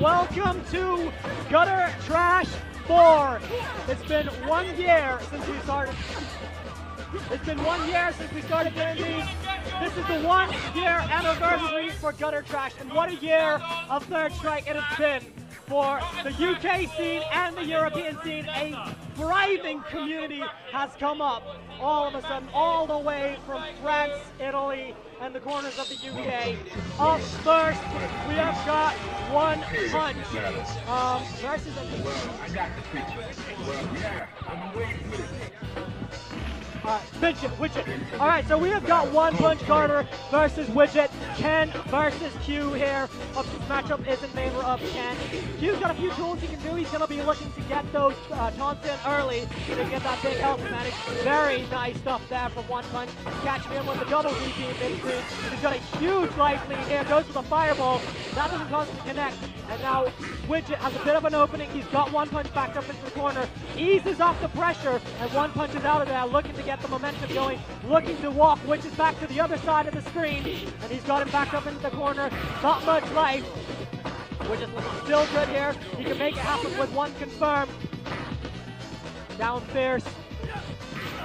welcome to Gutter Trash 4. It's been 1 year since we started. It's been 1 year since we started doing these. This is the 1 year anniversary for Gutter Trash, and what a year of Third Strike it has been for the UK scene and the European scene. A thriving community has come up all of a sudden, all the way from France, Italy, and the corners of the UK. Up first, we have got One Punch versus Widget. All right, so we have got One Punch Carter versus Widget. Ken versus Q here. This matchup is in favor of Ken. Q's got a few tools he can do. He's going to be looking to get those taunts in early to get that big health advantage. Very nice stuff there from One Punch. Catching him with the double DP mid-screen. He's got a huge life lead here. Goes for the fireball. That doesn't cause him to connect. And now Widget has a bit of an opening. He's got One Punch backed up into the corner. Eases off the pressure, and One Punch is out of there, looking to get the momentum going, looking to walk Widget back to the other side of the screen, and he's got him backed up into the corner. Not much life. Widget's looking still good here. He can make it happen with one confirm. Down fierce.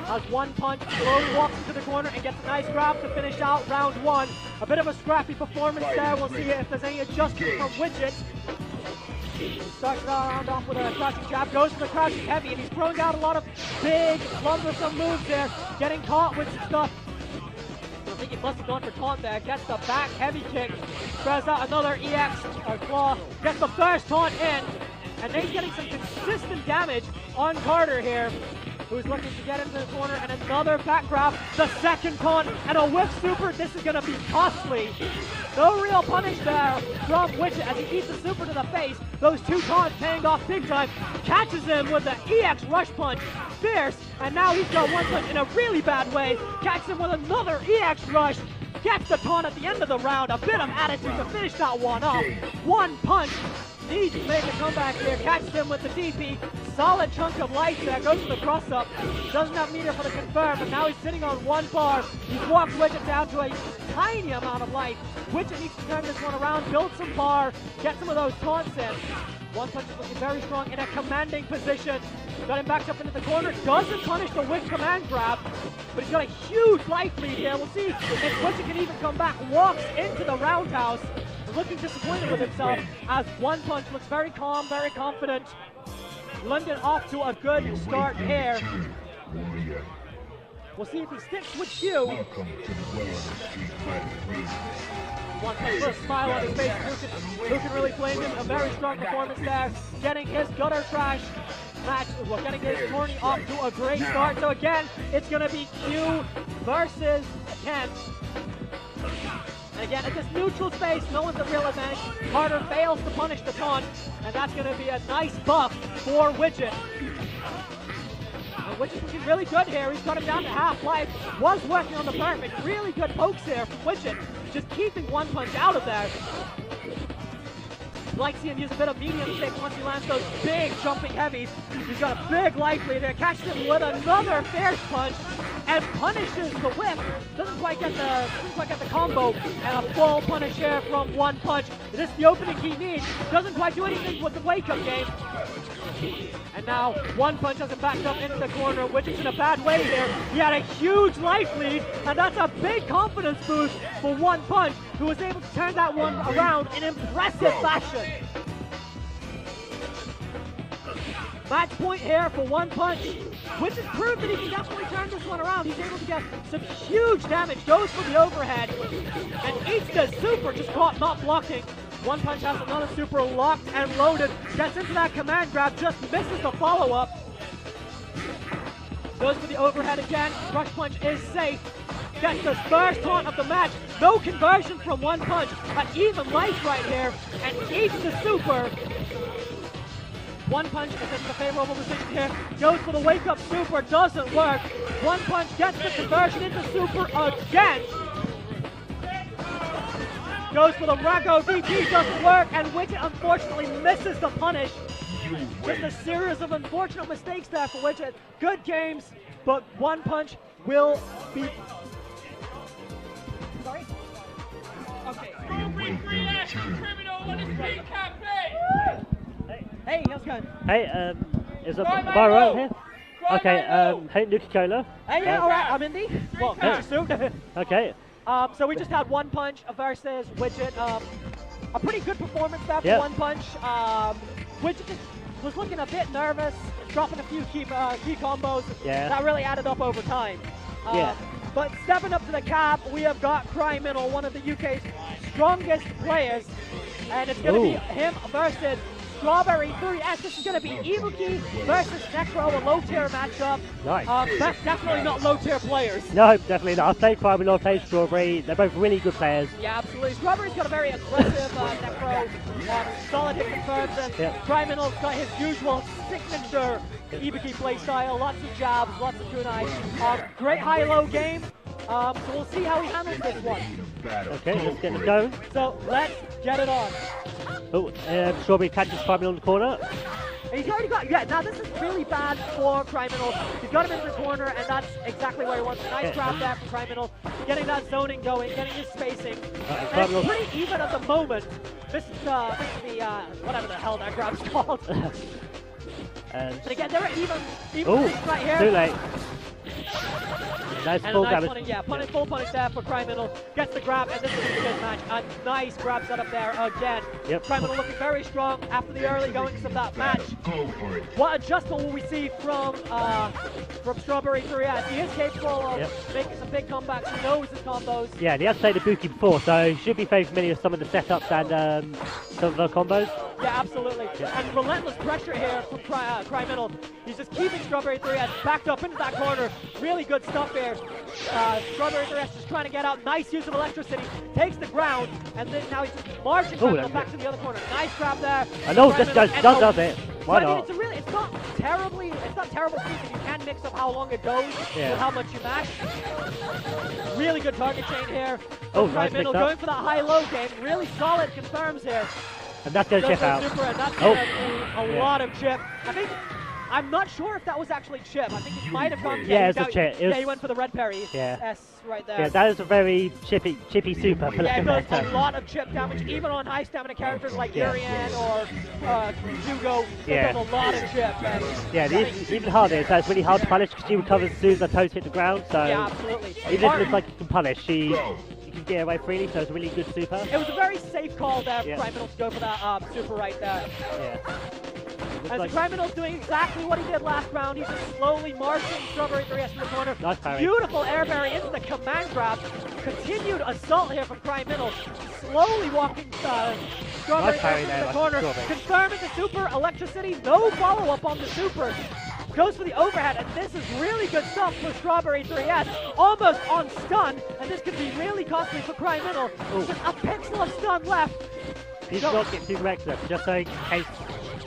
As One Punch slowly walks into the corner and gets a nice grab to finish out round 1. A bit of a scrappy performance there. We'll see if there's any adjustment from Widget. Starts the round off with a crouching jab, goes for the crouching heavy, and he's throwing out a lot of big, lumbersome moves there, getting caught with some stuff. I think he must have gone for taunt there, gets the back heavy kick, throws out another EX claw, gets the first taunt in, and then he's getting some consistent damage on Carter here, who's looking to get into the corner, and another back grab, the second taunt, and a whiff super. This is going to be costly. No real punish there from Widget as he eats the super to the face. Those two taunts paying off big time. Catches him with the EX rush punch. Fierce, and now he's got One Punch in a really bad way. Catches him with another EX rush. Gets the taunt at the end of the round. A bit of attitude to finish that one off. One Punch needs to make a comeback here. Catches him with the DP. Solid chunk of life there. Goes for the cross up. Doesn't have meter for the confirm, but now he's sitting on 1 bar. He's walked Widget down to a tiny amount of life. Widget needs to turn this one around, build some bar, get some of those taunts in. One Punch is looking very strong in a commanding position. Got him backed up into the corner. Doesn't punish the whip command grab, but he's got a huge life lead here. We'll see if Widget can even come back. Walks into the roundhouse. Looking disappointed with himself as One Punch looks very calm, very confident. London off to a good start here. We'll see if he sticks with Q. One Punch with a smile on his face. Who can really blame him? A very strong performance there. Getting his Gutter Trash match, well, getting his tourney off to a great start. So again, it's going to be Q versus Ken. And again, at this neutral space, no one's at real advantage. Carter fails to punish the taunt, and that's going to be a nice buff for Widget. And Widget's looking really good here. He's got him down to half life. Was working on the perfect. Really good pokes here from Widget. Just keeping One Punch out of there. Like seeing him use a bit of medium kick once he lands those big jumping heavies. He's got a big life lead there. Catches him with another fierce punch and punishes the whip. Doesn't quite get the combo, and a full punish here from One Punch. This is the opening he needs. Doesn't quite do anything with the wake-up game. And now One Punch has him backed up into the corner, which is in a bad way here. He had a huge life lead, and that's a big confidence boost for One Punch, who was able to turn that one around in impressive fashion. Match point here for One Punch, which has proved that he can definitely turn this one around. He's able to get some huge damage, goes for the overhead, and eats the super, just caught not blocking. One Punch has another super locked and loaded, gets into that command grab, just misses the follow-up. Goes for the overhead again, rush punch is safe. Gets the first taunt of the match, no conversion from One Punch, an even life right here, and eats the super. One Punch is in the favorable position here, goes for the wake-up super, doesn't work. One Punch gets the conversion into super again. Goes for the Rago DP, doesn't work, and Widget unfortunately misses the punish. Just a series of unfortunate mistakes there for Widget. Good games, but One Punch will be... Sorry? Okay. Crimeinal on his big campaign! Hey, how's it going? Hey, is it Byron here? Okay, hey, Nuka-Cola. Hey, yeah, alright, I'm Indy. Well, Hey. suit. Okay. So we just had One Punch versus Widget. A pretty good performance there for Yep. One Punch. Widget just was looking a bit nervous, dropping a few key combos. Yeah. That really added up over time. Yeah. But stepping up to the cap, we have got Crimeinal, one of the UK's strongest players. And it's going to be him versus Strawberry 3S. This is going to be Ibuki versus Necro, a low-tier matchup. Nice. That's definitely not low-tier players. No, definitely not. I've played Crimeinal, I've played Strawberry. They're both really good players. Yeah, absolutely. Strawberry's got a very aggressive Necro, solid hit confirms, and Yep. Crimeinal's got his usual signature Ibuki playstyle, lots of jabs, lots of kunai. Great high-low game, so we'll see how he handles this one. Okay, let's get it going. So let's get it on. Oh, Strawberry catches Crimeinal in the corner. And he's already got, yeah, now this is really bad for Crimeinal. He's got him in the corner, and that's exactly where he wants. Nice grab there from Crimeinal, getting that zoning going, getting his spacing. And it's pretty even at the moment. This is the, whatever the hell that grab's called. But again, they're even right here. Too late. Nice And full a nice damage. punish, yeah, full punish there for Crimeinal. Gets the grab, and this is a good match. A nice grab setup there again. Yep. Crimeinal looking very strong after the early goings of that match. What adjustment will we see from Strawberry 3S? He is capable of making some big comebacks. He knows his combos. Yeah, and he has played the Buki before, so he should be very familiar with some of the setups and some of the combos. Yeah, absolutely. Yeah. And relentless pressure here from Crimeinal. He's just keeping Strawberry 3S backed up into that corner. Really good stuff here. Strawberry 3S just trying to get out. Nice use of electricity. Takes the ground, and then now he's just marching Crimeinal back to the other corner. Nice grab there. I know, just does it. Why not? I mean, it's not terrible because you can mix up how long it goes with how much you mash. Really good target chain here. Nice mix Crimeinal up. going for that high-low game. Really solid confirms here. And that's going to chip out. Super, and that's going to be a lot of chip. I'm not sure if that was actually chip. I think he might have gone. Yeah, it was a chip. He went for the red parry. Yeah. S right there. Yeah, that is a very chippy super. For it does a lot of chip damage, even on high stamina characters like Urian or Goguu. It does a lot of chip. And even harder. So it's really hard to punish because she recovers as soon as her toes hit the ground. So yeah, absolutely. Even if it looks like you can punish, she can get away freely. So it's a really good super. It was a very safe call there for Crimeinal to go for that super right there. Yeah. And so Crimeinal's doing exactly what he did last round. He's just slowly marching Strawberry 3S in the corner. Nice parry. Beautiful air parry into the command grab. Continued assault here from Crimeinal. Slowly walking Strawberry 3S into the corner. Confirming the super. Electricity. No follow-up on the super. Goes for the overhead, and this is really good stuff for Strawberry 3S. Almost on stun, and this could be really costly for Crimeinal. Just a pixel of stun left. He's not getting too reckless, just so in case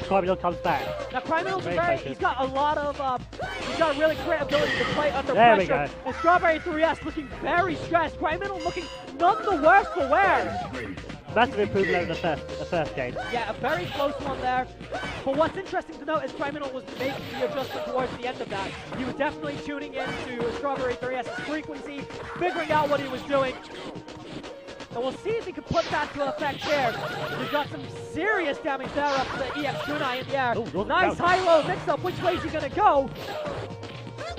Crimeinal comes back. Now Crimeinal's he's got a lot of, he's got a really great ability to play under there pressure. We go. And Strawberry 3S looking very stressed. Crimeinal looking none the worse for wear. Massive improvement over the first game. Yeah, a very close one there. But what's interesting to note is Crimeinal was making the adjustment towards the end of that. He was definitely tuning into Strawberry 3S's frequency, figuring out what he was doing. And we'll see if he can put that to effect here. We've got some serious damage there up to the EX kunai in the air. Nice high-low mix-up. Which way is he going to go?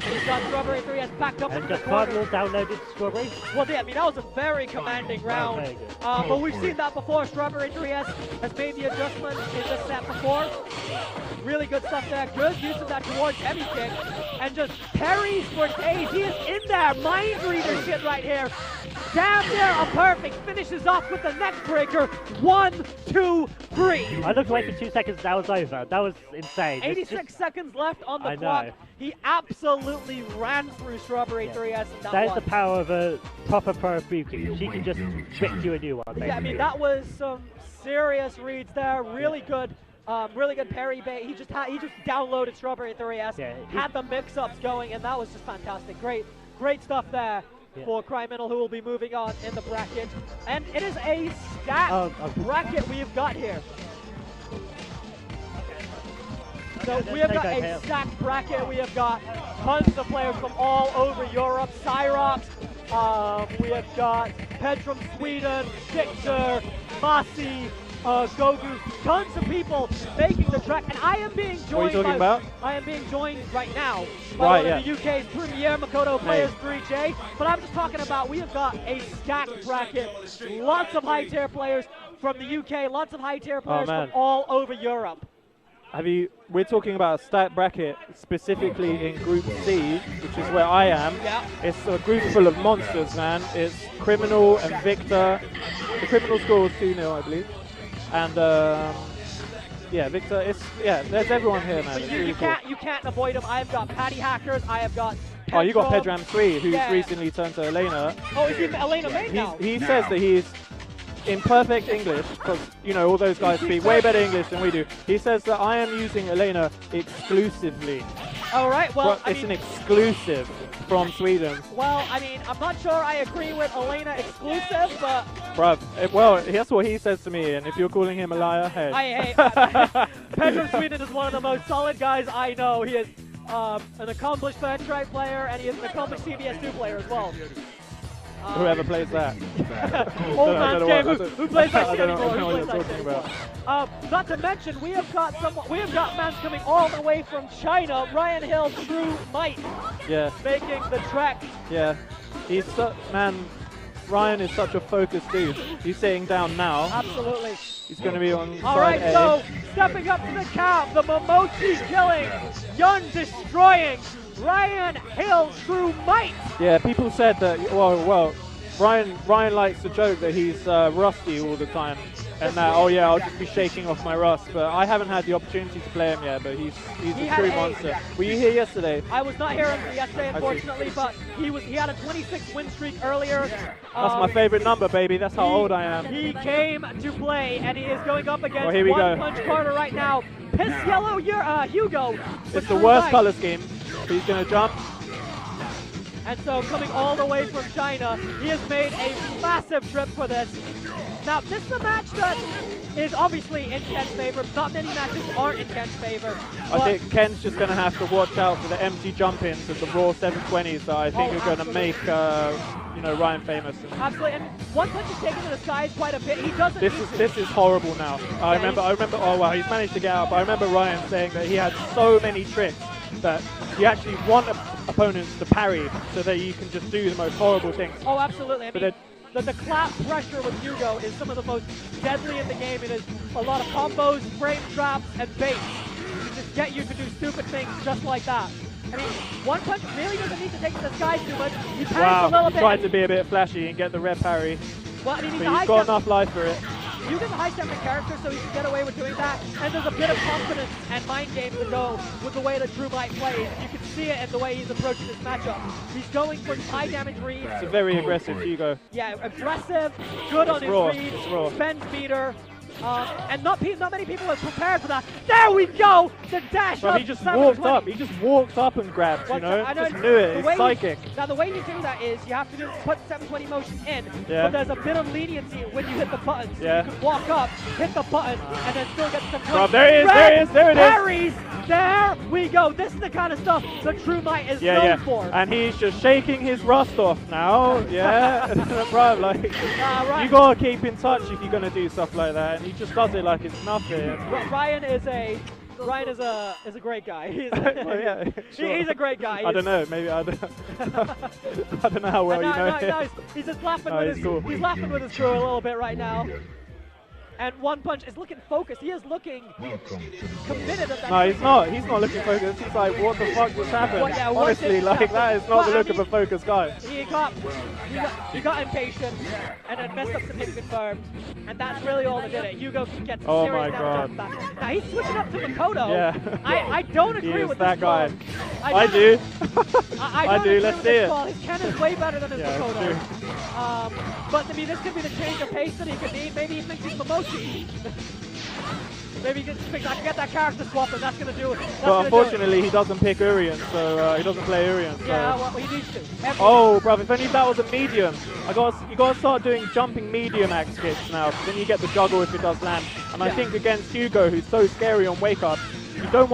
And he's got Strawberry 3S backed up into the corner. And downloaded Strawberry? Well, yeah, I mean, that was a very commanding round. Very good. But we've seen that before. Strawberry 3S has made the adjustment in this set before. Really good stuff there. Good use of that towards heavy kick. And just parries for days. He is in there. Mind reader shit right here. Damn near a perfect. Finishes off with the neck breaker. 1, 2, 3. I looked away for 2 seconds. That was over. That was insane. 86 seconds left on the clock. He absolutely ran through Strawberry 3S in that That is one. the power of a proper pro Buki. She can just trick you a new one. Basically. Yeah, I mean, that was some serious reads there. Really good parry bait. He just downloaded Strawberry 3S, had the mix-ups going, and that was just fantastic. Great stuff there for Crimeinal, who will be moving on in the bracket. And it is a stacked bracket we have got here. So we have got a stacked bracket. We have got tons of players from all over Europe. Cyrox. We have got Pedram, Sweden, Victor, Massi, Goguu, tons of people making the trek, and I am being joined. What are you talking about? I am being joined right now by one of the UK's premier Makoto players, 3J. But I'm just talking about we have got a stacked bracket, lots of high tier players from the UK, lots of high tier players from all over Europe. We're talking about a stat bracket specifically in Group C, which is where I am. Yeah. It's a group full of monsters, man. It's Crimeinal and Victor. The Crimeinal score was 2-0, I believe. And yeah, Victor. There's everyone here, man. You can't avoid him. I've got Paddy hackers. I have got. Oh, you got Pedram 3, who's recently turned to Elena. Oh, is he Elena main now? He says that he's in perfect English, because, you know, all those guys speak way better English than we do. He says that I am using Elena exclusively. All right, well, it's an exclusive from Sweden. Well, I mean, I'm not sure I agree with Elena exclusive, but... Bruv, well, that's what he says to me, and if you're calling him a liar, hey. Pedram Sweden is one of the most solid guys I know. He is an accomplished Benchright player, and he is an accomplished CBS2 player as well. Whoever plays that. Old man's game. Who plays that I shit don't know anymore? what you're talking about. Not to mention, we have got fans coming all the way from China. Ryan Hill, True Might, making the trek. Yeah, Ryan is such a focused dude. He's sitting down now. Absolutely. He's going to be on all side right, A. so stepping up to the cap, the Mimochi killing, Yun destroying, Ryan Hill, True Might. Yeah, people said that. Well, Ryan likes to joke that he's rusty all the time, and that I'll just be shaking off my rust. But I haven't had the opportunity to play him yet. But he's a true monster. Were you here yesterday? I was not here yesterday, unfortunately, but he had a 26 win streak earlier. That's my favorite number, baby. That's how old I am. He came to play, and he is going up against One Punch Carter right now. Piss Yellow, Hugo. It's the worst color scheme. He's going to jump. And so coming all the way from China, he has made a massive trip for this. Now, this is a match that is obviously in Ken's favor. Not many matches aren't in Ken's favor. I think Ken's just going to have to watch out for the empty jump-ins of the raw 720s that I think are going to make Ryan famous. Absolutely, and one punch is taken to the skies quite a bit. He doesn't. This is horrible now. I remember. Oh wow, he's managed to get out. But I remember Ryan saying that he had so many tricks that you actually want opponents to parry so that you can just do the most horrible things. Oh, absolutely. I mean, the clap pressure with Hugo is some of the most deadly in the game. It is a lot of combos, frame traps, and baits to just get you to do stupid things just like that. I mean, one punch really doesn't need to take to the skies too much. He panics a little bit. Tried to be a bit flashy and get the red parry. Well, I mean, he's got enough life for it. Hugo's a high-stepping character, so he can get away with doing that. And there's a bit of confidence and mind game to go with the way that True Might plays. You can see it in the way he's approaching this matchup. He's going for high damage reads. It's a very aggressive Hugo. Yeah, aggressive, good on his reads, spend speeder. And not many people are prepared for that. There we go! The dash up. He just walked up. He just walked up and grabbed, you know? Just knew it. It's psychic. Now, the way you do that is you have to put 720 motion in, but there's a bit of leniency when you hit the buttons. You can walk up, hit the button, and then still get 720. There it is. Parries! There we go. This is the kind of stuff the True Might is known for. And he's just shaking his rust off now. Bro, you gotta keep in touch if you're gonna do stuff like that. And he just does it like it's nothing. Ryan is a great guy. He's a great guy. I don't know. Maybe I don't. I don't know how well you know him. He's just laughing he's laughing with his crew a little bit right now. And One Punch is looking focused. He is looking committed at that. No, he's not. He's not looking focused. He's like, what the fuck just happened? Honestly, that is not the look of a focused guy. He got impatient and then messed up some hit confirmed. And that's really all that did it. Hugo can get some serious damage back. Now he's switching up to Makoto. Yeah. I don't agree with that this guy. Call. I do. I do. Let's see it. His Ken is way better than his Makoto. But to me, this could be the change of pace that he could need. Maybe he thinks he's Mimochi. Maybe he thinks I can get that character swap and that's going to do it. But unfortunately, he doesn't pick Urien, so he doesn't play Urien. So. Yeah, well, he needs to. Oh, bruv, if only that was a medium. You got to start doing jumping medium axe kicks now. Then you get the juggle if it does land. And I think against Hugo, who's so scary on wake up, you don't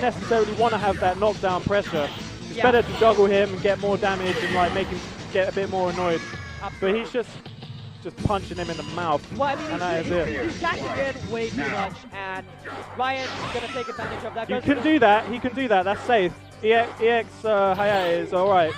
necessarily want to have that knockdown pressure. It's better to juggle him and get more damage and like make him get a bit more annoyed. Absolutely. But just punching him in the mouth. Well, I mean, and that is it. he's cashing in way too much, and Ryan's going to take advantage of that. He can do that. He can do that. That's safe. EX Hayate is all right.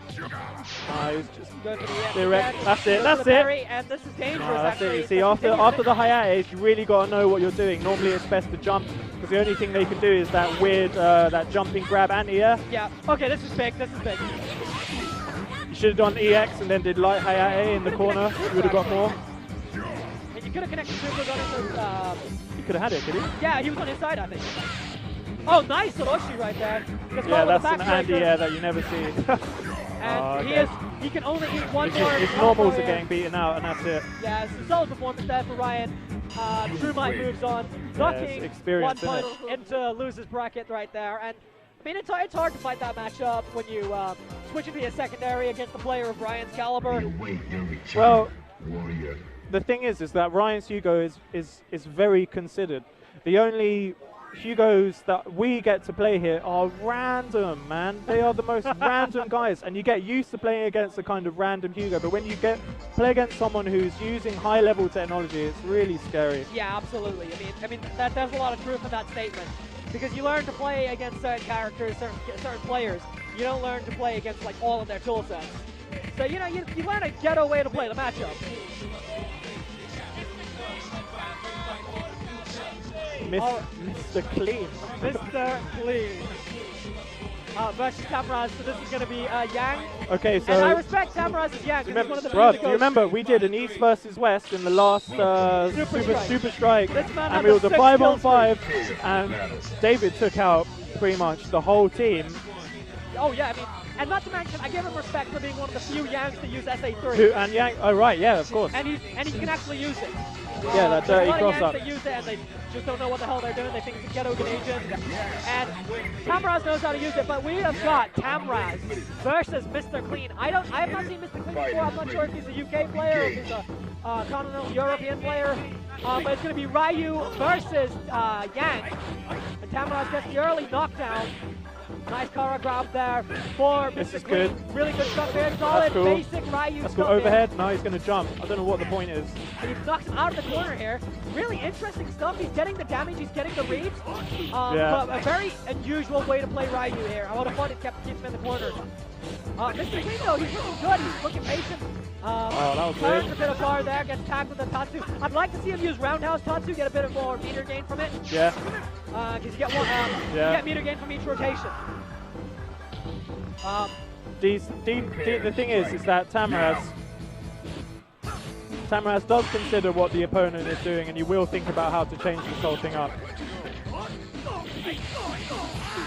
He's just good for the direct. That's it. That's That's it. parry, and this is dangerous. That's actually. it. You see, after the Hayate, you really got to know what you're doing. Normally, it's best to jump because the only thing they can do is that weird, that jumping grab anti-air. Yeah. Okay, this is big. This is big. You should have done EX and then did light Hayate in the corner. You would have got more. And you could have connected super gun into. He could have had it, could he? Yeah, he was on his side, I think. Oh, nice Orochi right there. Yeah, that's an anti-air that you never see. And he can only eat one more. His normals are getting beaten out, and that's it. Yeah, it's a solid performance there for Ryan. True Might moves on, knocking experience, 1 point into loser's bracket right there. And I mean, it's hard to fight that matchup when you switch into a secondary against a player of Ryan's caliber. Well, the thing is that Ryan's Hugo is very considered. The only Hugos that we get to play here are random, man. They are the most random guys, and you get used to playing against a kind of random Hugo, but when you play against someone who's using high-level technology, it's really scary. Yeah, absolutely. I mean there's a lot of truth in that statement, because you learn to play against certain characters, certain players. You don't learn to play against like all of their tool sets. So you know you learn a ghetto way to play the matchup. Mr. Clean. Mr. Clean. Versus Tamraz, so this is going to be Yang. Okay, so... And I respect Tamraz's Yang, because he's one of the Bruv, few do you remember we did an East versus West in the last Super Strike, and it was a 5-on-5, and David took out pretty much the whole team. Oh yeah, I mean, and not to mention, I give him respect for being one of the few Yangs to use SA3. And Yang, oh right, yeah, of course. And he can actually use it. Yeah, that dirty cross-up. That use it and they just don't know what the hell they're doing. They think it's a ghetto agent. And Tamraz knows how to use it, but we have got Tamraz versus Mr. Clean. I have not seen Mr. Clean before. I'm not sure if he's a UK player or if he's a continental European player. But it's going to be Ryu versus Yang. And Tamraz gets the early knockdown. Nice Kara grab there for Mr. Clean. Good. Really good stuff here. Solid basic Ryu That's stuff cool. Overhead. Now he's going to jump. I don't know what the point is. And he knocks him out of the corner here. Really interesting stuff. He's getting the damage. He's getting the reads. But a very unusual way to play Ryu here. I would have thought it keeps him in the corner. Mr. Clean though, he's looking good. He's looking patient. That was turns good. a bit of bar there. Gets tagged with the Tatsu. I'd like to see him use roundhouse Tatsu. Get a bit of more meter gain from it. Yeah. Because you get one. You get meter gain from each rotation. The thing is that Tamraz does consider what the opponent is doing, and you will think about how to change this whole thing up.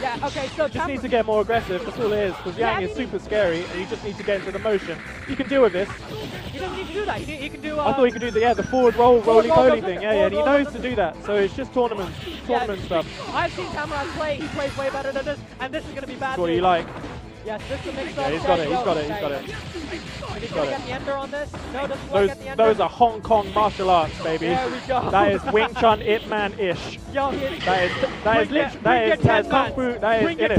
Yeah, okay, so you just need to get more aggressive, that's all it is, because Yang is super scary, and you just need to get into the motion. You can deal with this. He doesn't need to do that, he can do... I thought he could do the forward roll, roly-poly thing, and he knows to do that, so it's just tournament stuff. I've seen Tamraz play, he plays way better than this, and this is going to be bad. That's what you like. Yes, this is a mix-up. Yeah, he's got it. He's going to get the ender on this. No, doesn't quite get the ender. Those are Hong Kong martial arts, baby. There we go. That is Wing Chun Ip Man-ish. Yo, that is Kung Fu. That is in it.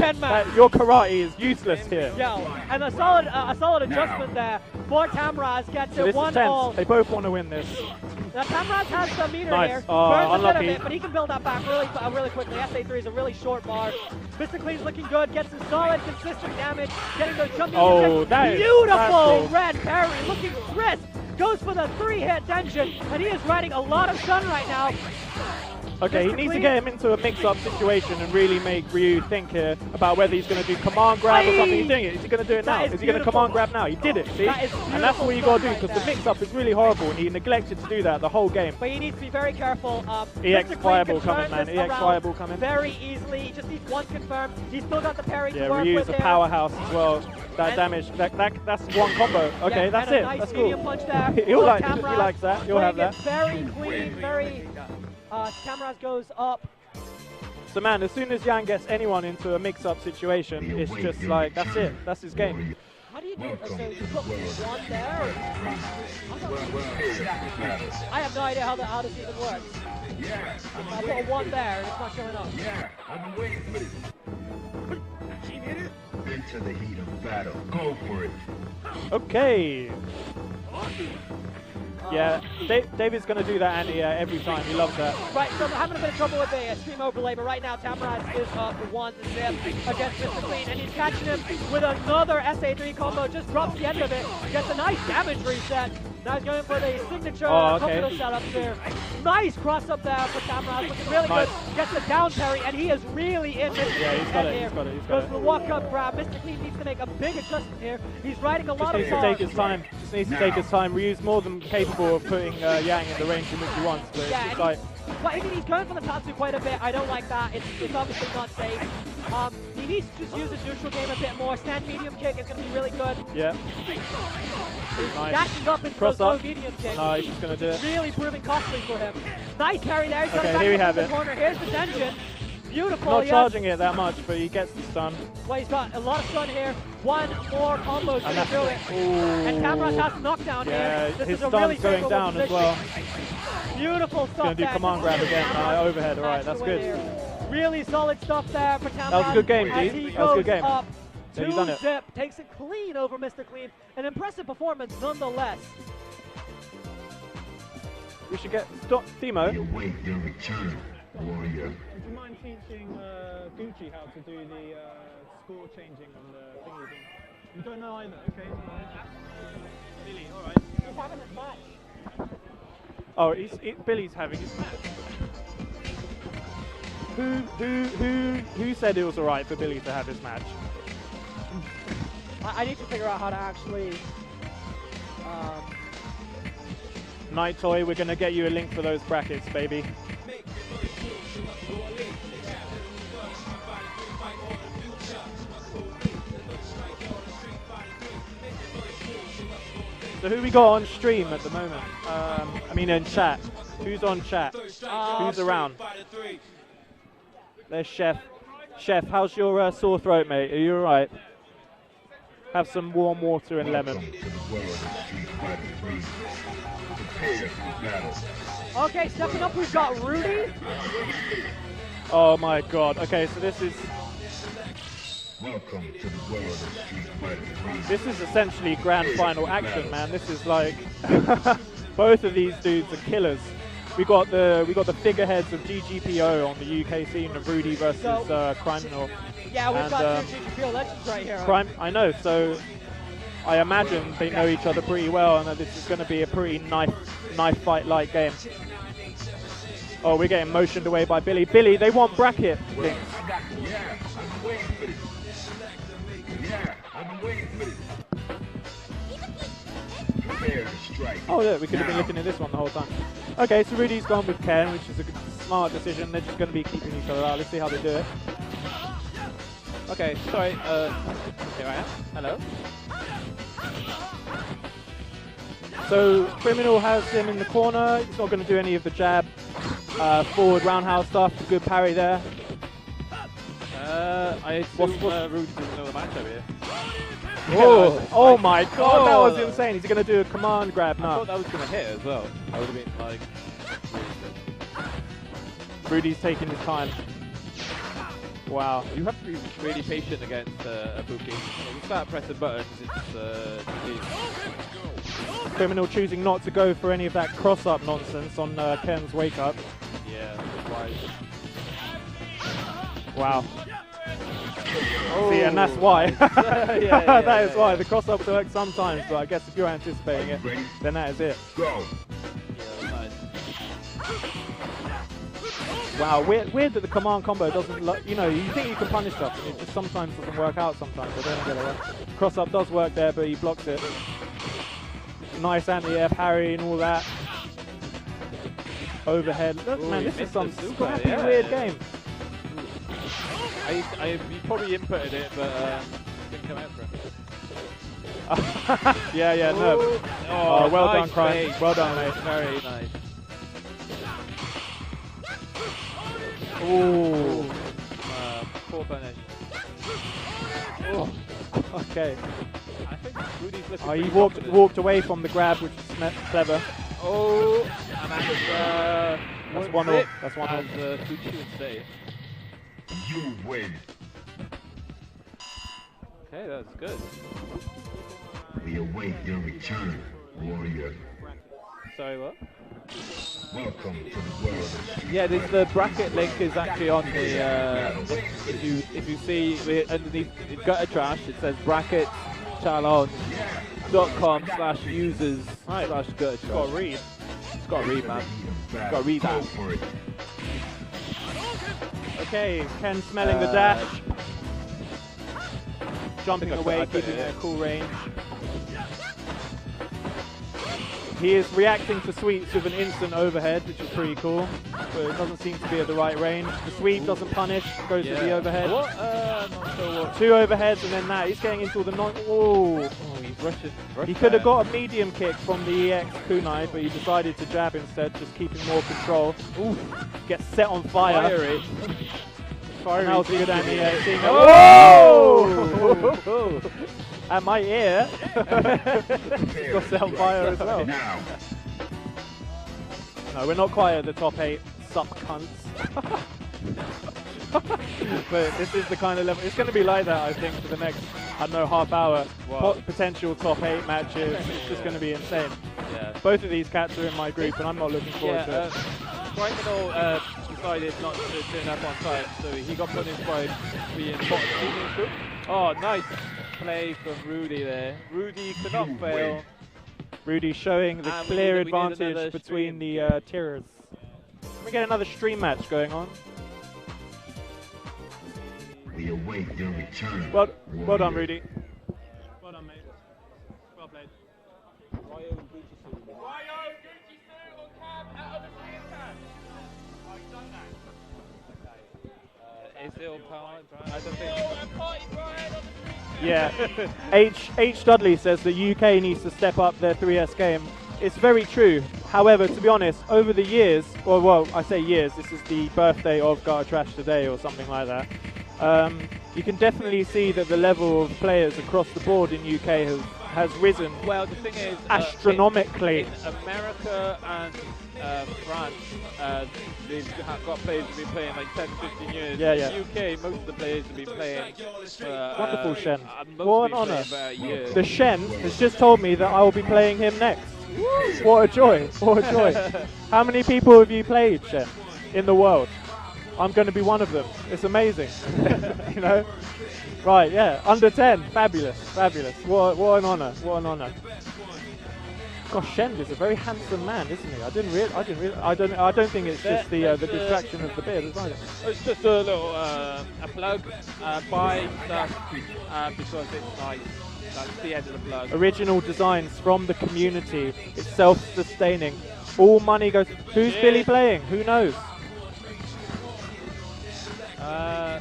Your karate is useless here. Yo, and a solid adjustment there for Tamraz. Gets it 1-all. They both want to win this. Now Tamraz has the meter here. Oh, burns a bit of it, but he can build that back really quickly. SA3 is a really short bar. Mr. Clean's looking good. Gets some solid, consistent damage. Getting those jumping. Oh, that is beautiful red parry. Looking crisp. Goes for the 3-hit tension, and he is riding a lot of stun right now. Okay, he needs to get him into a mix-up situation and really make Ryu think here about whether he's going to do command grab or something. He's doing it. Is he going to do it now? Is he going to command grab now? He did it, see? And that's what you got to do, because the mix-up is really horrible, and he neglected to do that the whole game. But he needs to be very careful. EX Fireball coming, man. EX Fireball coming. Very easily. He just needs one confirmed. He's still got the parry to work Ryu's with a powerhouse as well. That damage, that's one combo. Okay, that's it. Nice that's cool. Punch there. He likes that. He'll have that. Very clean, very... Tamraz goes up. So man, as soon as Yang gets anyone into a mix-up situation, it's just like, that's it. That's his game. How do you do it? So you put one there? I have no idea how this even works. I put a 1 there and it's not showing up. Yeah, I've been waiting for this. Into the heat of battle. Go for it. Okay. Yeah, David's going to do that anti-air every time. He loves that. Right, so they're having a bit of trouble with the stream overlay, but right now Tamraz is up 1-0 against Mr. Clean, and he's catching him with another SA3 combo. Just drops the end of it, gets a nice damage reset. Now he's going for the signature couple of setups here. Nice cross up there for Tamraz, looking really good. Gets a down parry, and he is really in Mr. Clean's head here. Goes for the walk-up grab. Mr. Clean needs to make a big adjustment here. He's riding a lot of bars. Just needs to take his time. Ryu's more than capable of putting Yang in the range in which he wants, but yeah, it's just like... Well, I mean, he's going for the Tatsu quite a bit. I don't like that. It's obviously not safe. He needs to just use his neutral game a bit more. Stand medium kick is going to be really good. Yeah. He's dashing up into those low medium kicks. No, he's just going to do it. Really proving costly for him. Nice parry there. He's okay, here we have it. Corner. Here's the Denjin. Beautiful. Not charging it that much, but he gets the stun. Well, he's got a lot of stun here. One more combo is going to do it. And Tamraz has knockdown here. This his is a stun's really going down position. as well. Beautiful stuff. Going to do command grab again. Overhead. All right, that's good. Really solid stuff there for Tamraz. That was a good game, D. That was a good game. Up yeah, you done it. Zip, takes it clean over Mr. Clean. An impressive performance nonetheless. We should get Themo. You await your return, warrior. Would you mind teaching Gucci how to do the score changing on the thingy thing? You don't know either. Okay. Billy, all right. He's having a match. Oh, Billy's having his match. Who said it was alright for Billy to have his match? I need to figure out how to actually. Night Toy, we're gonna get you a link for those brackets, baby. So who we got on stream at the moment? I mean in chat. Who's on chat? Who's around? There's Chef. Chef, how's your sore throat, mate? Are you alright? Have some warm water and lemon. Okay, stepping up, we've got Rudi. Oh my god. Okay, so this is... Welcome to the world of Street Fighter 3. This is essentially grand final action, man. This is like... both of these dudes are killers. We got the figureheads of GGPO on the UK scene of Rudi versus Crimeinal. Yeah, we've got two GGPO legends right here. I know, so I imagine they know each other pretty well, and that this is going to be a pretty knife fight-like game. Oh, we're getting motioned away by Billy. Billy, they want bracket links. Oh yeah, we could have been looking at this one the whole time. Okay, so Rudi's gone with Ken, which is a smart decision. They're just going to be keeping each other out. Let's see how they do it. Okay, sorry, here I am. Hello. So Crimeinal has him in the corner. He's not going to do any of the jab, forward roundhouse stuff. Good parry there. I assume Rudi doesn't know the matchup here. Oh my god, that was insane. He's going to do a command grab now. I thought that was going to hit as well. I would have been like... Rudi's taking his time. Wow. You have to be really patient against a Buki. When you start pressing buttons, it's Crimeinal choosing not to go for any of that cross-up nonsense on Ken's wake-up. Yeah, right. Wow. Oh. See, and that's why. That is why. The cross-ups work sometimes, but I guess if you're anticipating it, then that is it. Go. Yeah, nice. Wow, weird that the command combo doesn't, you know, you think you can punish stuff, and it just sometimes doesn't work out sometimes. I don't get it. Cross-up does work there, but he blocks it. Nice anti-air parry and all that. Overhead. Look, man, this is some scrappy, weird game. You probably inputted it, but didn't come out for it. Yeah, no. Oh, well done, Crime. Well done, mate. Very nice. Ooh. Poor punish. Oh. Okay. I think Rudi's looking He pretty walked away from the grab, which is clever. Oh, and that's 1-0. That's 1-0. And Gucci would stay. You win. Okay, that's good. We await your return, warrior. Sorry, what? Welcome to the world of Yeah, the bracket link is actually on the. If you see underneath gutter trash, it says brackets challenge.com/users/gutter trash. Got to read. It's got to read, man. Got to read that. for it. Okay, Ken smelling the dash. Jumping away, keeping it at cool range. He is reacting to sweeps with an instant overhead, which is pretty cool, but it doesn't seem to be at the right range. The sweep doesn't punish, goes to the overhead. What? Not sure what. 2 overheads and then that. He's getting into the non. Oh, He's rushing. he could have got a medium kick from the EX kunai, but he decided to jab instead, just keeping more control. Ooh, gets set on fire. Fiery. And that was a good anti-air. Whoa! At my ear. Got set on fire as well. Now, No, we're not quite at the top 8, suck cunts. But this is the kind of level. It's going to be like that, I think, for the next, I don't know, half hour. Wow. Potential top 8 matches. It's just going to be insane. Yeah. Both of these cats are in my group, and I'm not looking forward to it. Crimeinal decided not to turn up on time, so he got punished by being bottom in his group. Oh, nice play from Rudi there. Rudi could not fail. Rudy showing the And clear we need another advantage between stream. the tiers. We get another stream match going on. we await your return. Well done, Rudy. Well done, mate. Well played. IZIL power, I don't think. Yeah. H. Dudley says the UK needs to step up their 3S game. It's very true. However, to be honest, over the years, well, I say years, this is the birthday of Gutter Trash today or something like that. You can definitely see that the level of players across the board in UK has risen. Well, the thing is, astronomically. in America and France, they've got players who've been playing like 10, 15 years. Yeah, in yeah. the UK, most of the players have been playing for Wonderful, Shen. most What have an been honour. playing for a year. TheShend has just told me that I will be playing him next. What a joy! What a joy! How many people have you played, Shen, in the world? I'm going to be one of them. It's amazing. You know? Right, yeah. Under 10. Fabulous. Fabulous. What an honour. What an honour. Gosh, Shend is a very handsome man, isn't he? I don't think it's just the distraction of the beard, is it? It's just a little a plug, buy stuff because it's nice. That's the end of the plug. Original designs from the community. It's self-sustaining. All money goes. Who's Billy playing? Who knows? Right.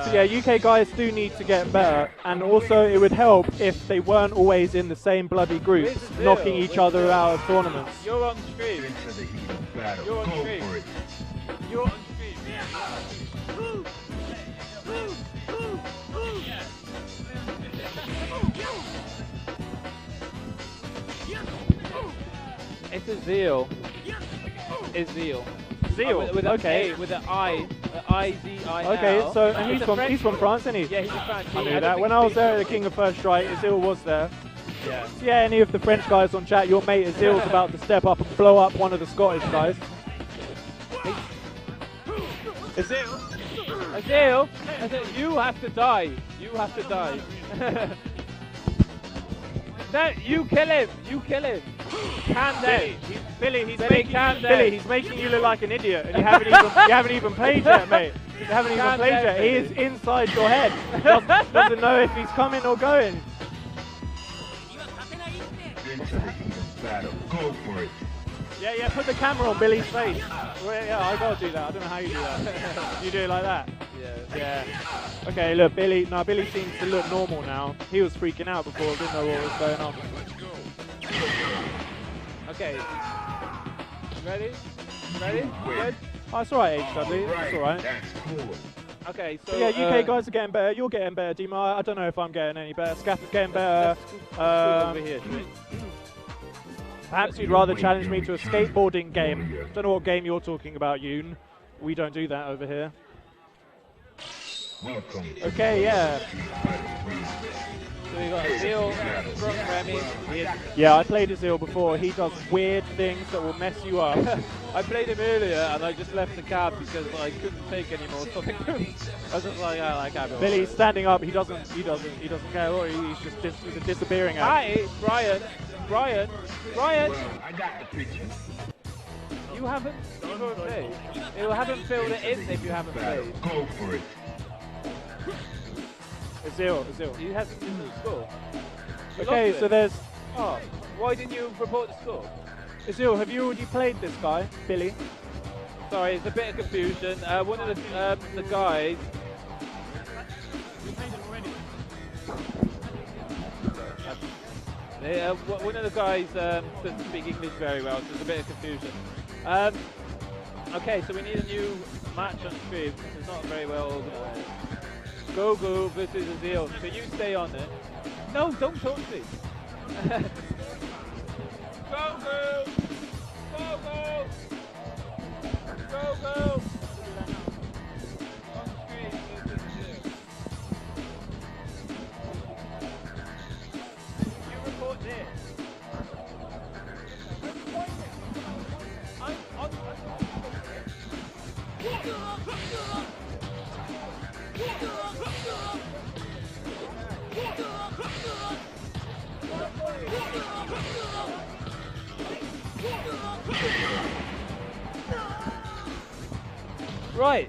So yeah, UK guys do need to get better, and also it would help if they weren't always in the same bloody groups, knocking each other out of tournaments. You're on stream. Into the heat of battle. You're on Go stream. for it. You're on stream. It's IZIL. IZIL. Zeal. With an Okay. A, with an I. IZIL. Okay, so and It's a he's from France, isn't he? Yeah, he's a French. I knew that. When I was there at the King of First Strike, Azil was there. Yeah. So yeah, any of the French guys on chat, your mate Azil's about to step up and blow up one of the Scottish guys. IZIL. IZIL. You have to die. You have to die. No, you kill him. You kill him. Billy, he's Billy, making you look like an idiot, and you haven't even played yet, mate. You haven't even played yet. He is inside your head. Doesn't know if he's coming or going. Into the heat of battle. Go for it. Yeah, put the camera on Billy's face. Well, yeah, I gotta do that. I don't know how you do that. You do it like that? Yeah. Okay, look, Billy seems to look normal now. He was freaking out before, didn't know what was going on. Okay. Ready? Ready? Good? Oh, it's alright, H. Dudley. It's alright. That's cool. Okay, so... Yeah, UK guys are getting better. You're getting better, Dima. I don't know if I'm getting any better. Scaffa's getting better. over here, Perhaps you'd rather challenge me to a skateboarding game. Don't know what game you're talking about, Yoon. We don't do that over here. Welcome. Okay, yeah. So we got IZIL from Remy. Yeah, I played IZIL before. He does weird things that will mess you up. I played him earlier and I just left the cab because I couldn't take any more Sonic booms. I was just like, I like having Billy's standing up. He doesn't care. Or he's just he's a disappearing act. Hi, Brian. I got the picture. You haven't played. You haven't filled it in if you haven't played. Go for it. IZIL. You haven't seen the score. You Okay, lost so it. there's Oh, why didn't you report the score? IZIL. Have you already played this guy, Billy? Sorry, it's a bit of confusion. One of the guys. One of the guys doesn't speak English very well, so there's a bit of confusion. Okay, so we need a new match on stream. It's not very well organised. Goguu versus IZIL. So you stay on it. No, don't talk to me. Goguu! Goguu! Goguu! On screen versus IZIL. You report this. Right,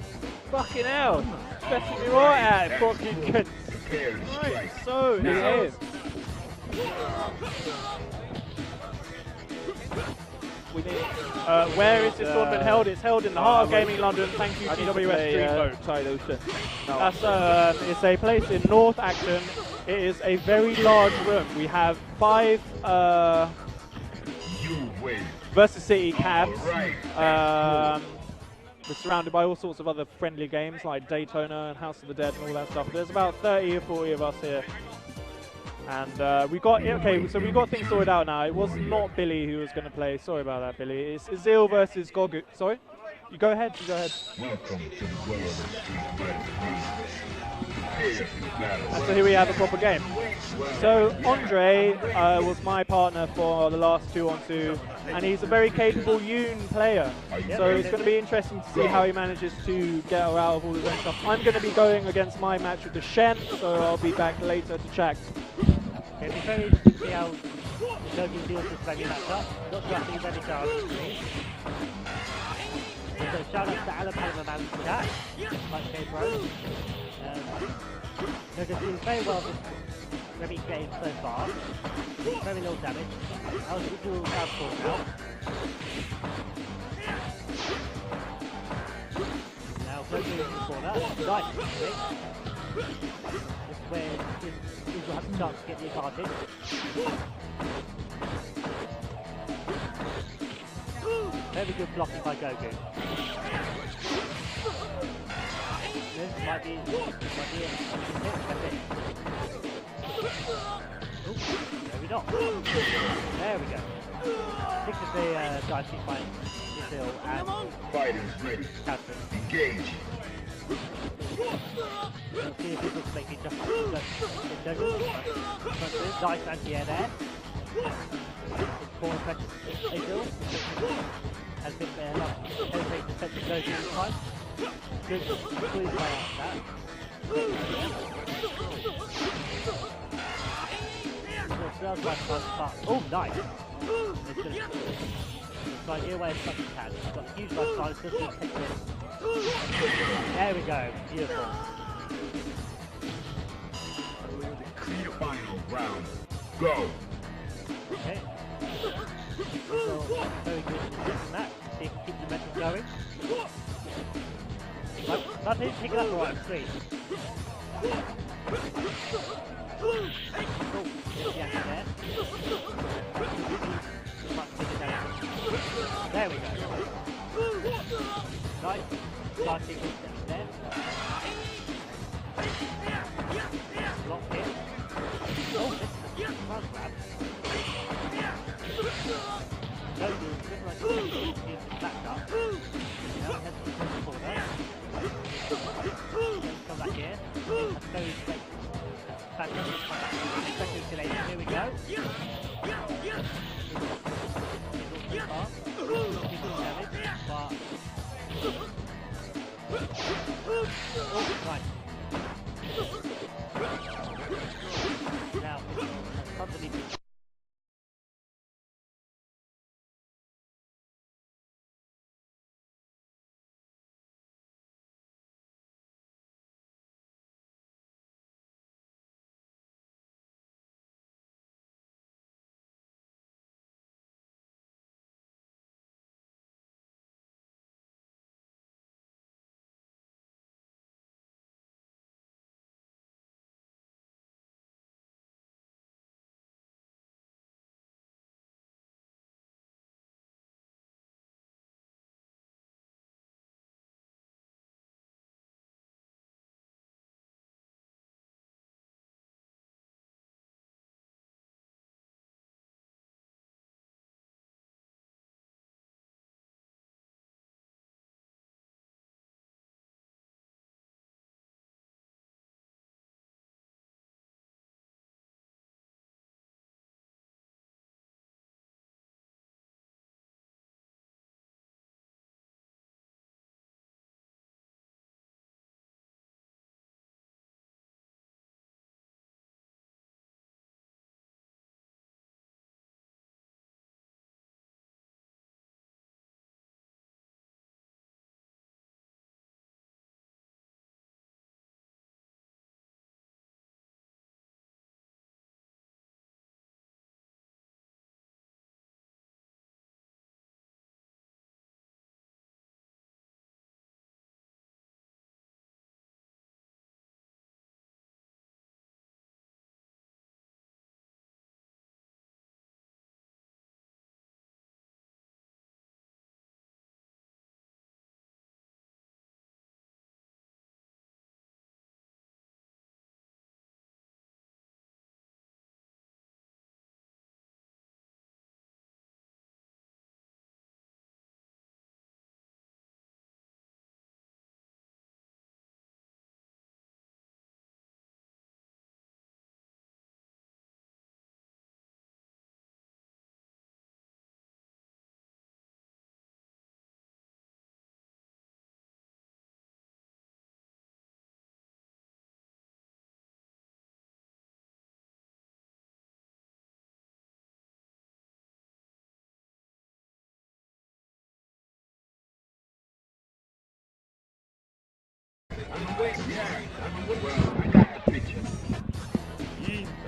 fucking hell. Stressing me right out, fucking cunts. Prepare to strike. Right, so it is. We need. Where is this tournament held? It's held in the heart of gaming London. Thank you, I need to TWS play, Stream Vote. Cyrox. No. That's it's a place in North Acton. It is a very large room. We have 5 You win. versus City cabs. Alright. We're surrounded by all sorts of other friendly games like Daytona and House of the Dead and all that stuff. There's about 30 or 40 of us here. And we got things sorted out now. It was not Billy who was going to play. Sorry about that, Billy. It's IZIL versus Goguu. Sorry? You go ahead. Welcome to the world of Street Fighter. Prepare for battle. And so here we have a proper game. So Andre was my partner for the last 2-on-2, and he's a very capable Yoon player. So it's going to be interesting to see how he manages to get her out of all his own stuff. I'm going to be going against my match with TheShend, so I'll be back later to chat. It'll be very interesting to see how Goguu deals with this matchup. Not sure if he's ready to answer me. So shout out to Alan Palmerman in the chat. Like Pedram. Goguu doing very well this Remy game so far. Very little damage. I'll do all southpaw now. Now Goguu in the corner. Nice. This is where IZIL will have a chance to get the advantage. Very good blocking by Goguu. This might be it. Maybe not. There we go. 6 of the guys keep fighting IZIL and Fighters ready. Acton. Engage. We'll see if IZIL's making just nice anti-air there. Forward pressure IZIL has been there, hesitating defensive Goguu this time. Good squeeze by that. Oh, nice! It's going to try to get away as much as he can. He's got a huge lifestyle, it's just going to take this. There we go, beautiful. Final round. Go. Okay. So, very good in that. See if he can keep the momentum going. But he's picking up the right street. Oh, there's the angle there. There we go. Nice. Starting with there. Block hit. Oh, this is a front grab. Goguu looking like he's backed up. Now he has to push the corner. Come back here. That's very fantastic.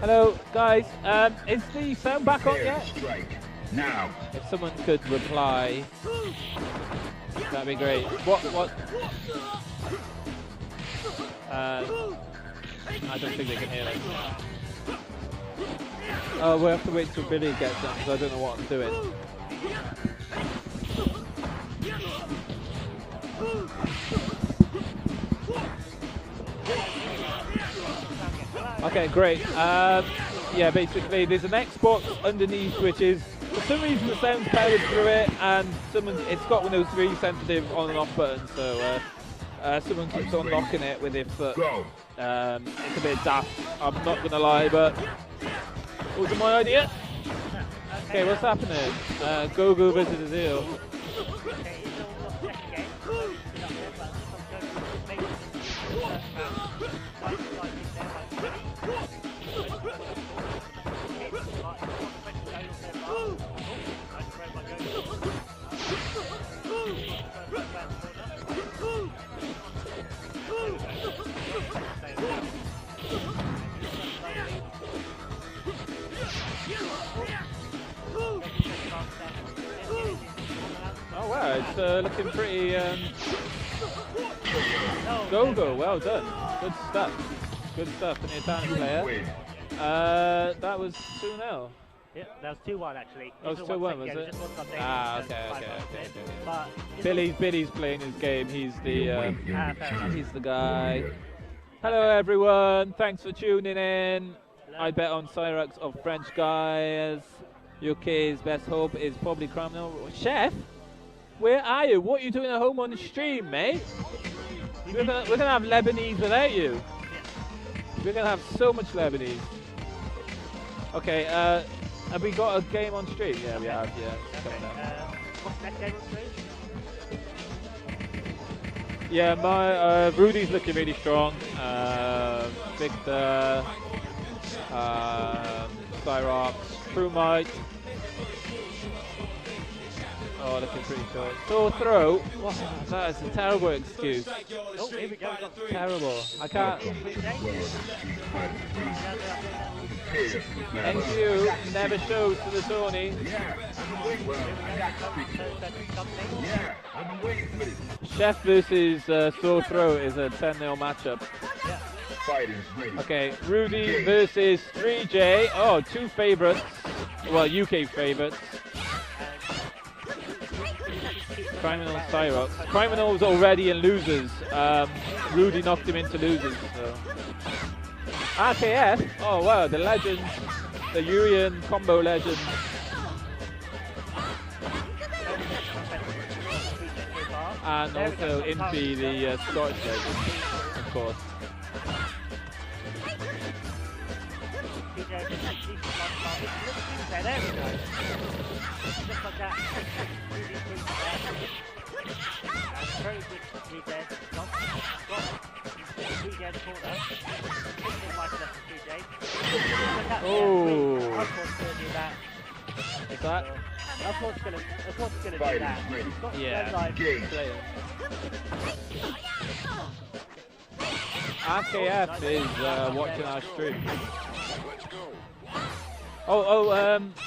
Hello, guys. Is the sound back on yet? Now. If someone could reply, that'd be great. What? I don't think they can hear us. Oh, we'll have to wait till Billy gets on because I don't know what I'm doing. Okay, great. Yeah, basically there's an Xbox underneath which is, for some reason the sound's powered through it, and it's got one of those really sensitive on and off buttons, so someone keeps on knocking it with their foot. It's a bit daft, I'm not gonna lie, but it wasn't my idea. Okay, what's happening? Goguu versus IZIL. Oh wow, it's looking pretty Goguu, well done. Good stuff. Good stuff from the Italian player. That was 2-0. Yeah, that was 2-1 actually. Oh, it was 2-1, was it? Ah, okay. But Billy's playing his game. He's the guy. Hello everyone. Thanks for tuning in. I bet on Cyrox of French guys. UK's best hope is probably Crimeinal. Chef, where are you? What are you doing at home on the stream, mate? We're gonna have Lebanese without you. We're gonna have so much Lebanese. Okay, have we got a game on stream? Yeah, we have. Yeah, it's coming up. What's the next game on stream? Yeah, my Rudi's looking really strong. Victor, Cyrox, Crimeinal. Oh, looking pretty short. Sore throat? Wow, that is a terrible excuse. Oh, here we go. Terrible. I can't. NQ never shows to the Tony. Chef versus Sore Throat is a 10-0 matchup. Okay, Rudi versus 3J. Oh, two favourites. Well, UK favourites. Crimeinal, Cyrox. Crimeinal was already in losers. Rudi knocked him into losers. So. RKF. Oh wow, the legend, the Urian combo legend. And also Impy, the Scottish legend, of course. There we go. Just like that. Very good read Oh. Is that? That's what's gonna do that. Yeah. RKF is watching our stream.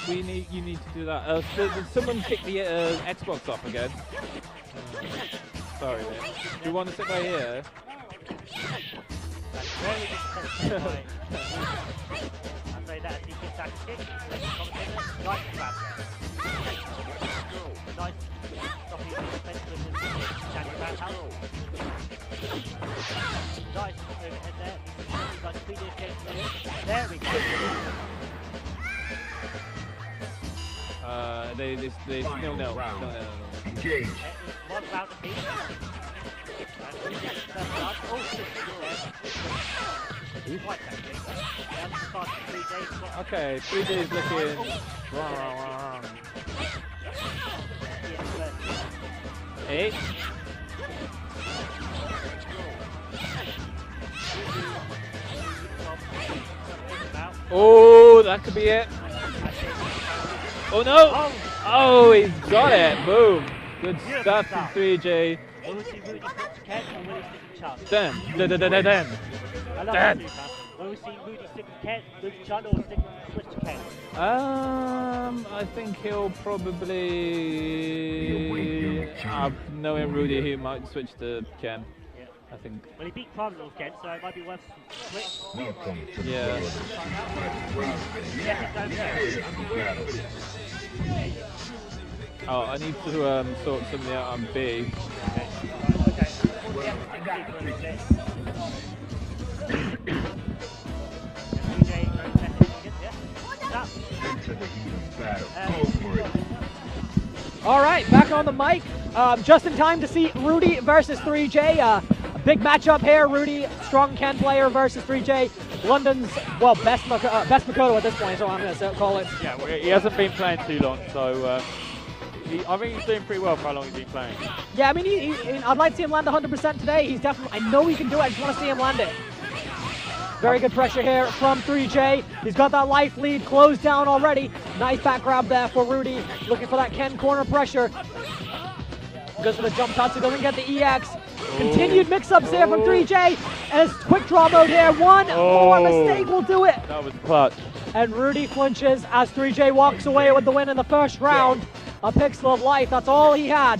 You need to do that. Did someone kick the Xbox off again? Sorry, mate. Do you want to sit right here? That's very good. I'll say that as he gets that kick. Nice grab there. Nice stopping the defense with his standing back out. Nice overhead there. He's like speedy escape. There we go. No. Engage. One round apiece. Okay, 3 days looking. Eight. Oh, that could be it. Oh no! Oh, he's got it. Boom. Good stuff from 3J. Will we see Rudi stick to Ken or will he stick to Chun? Then. I love that too, man. Will we see Rudi stick to Ken with Chun or switch to Ken? I think he'll probably. Knowing Rudi, he might switch to Ken. Yeah. I think. Well, he beat Crimeinal with Ken, so it might be worth switch. Welcome to the Yeah. world of battle. Oh, I need to sort something out on B. Into the heat of battle. Go for it. All right, back on the mic. Just in time to see Rudi versus 3J. A big matchup here. Rudi, strong Ken player versus 3J. London's, well, best Makoto at this point, so I'm going to call it. Yeah, well, he hasn't been playing too long, so I think he's doing pretty well for how long he's been playing. Yeah, I mean, I'd like to see him land 100% today. He's definitely, I know he can do it. I just want to see him land it. Very good pressure here from 3J. He's got that life lead closed down already. Nice back grab there for Rudi. Looking for that Ken corner pressure. Goes for the jump touch, so doesn't get the EX. Continued mix-ups here from 3J. And it's quick draw mode here. One more mistake will do it. That was clutch. And Rudi flinches as 3J walks away with the win in the first round. A pixel of life, that's all he had.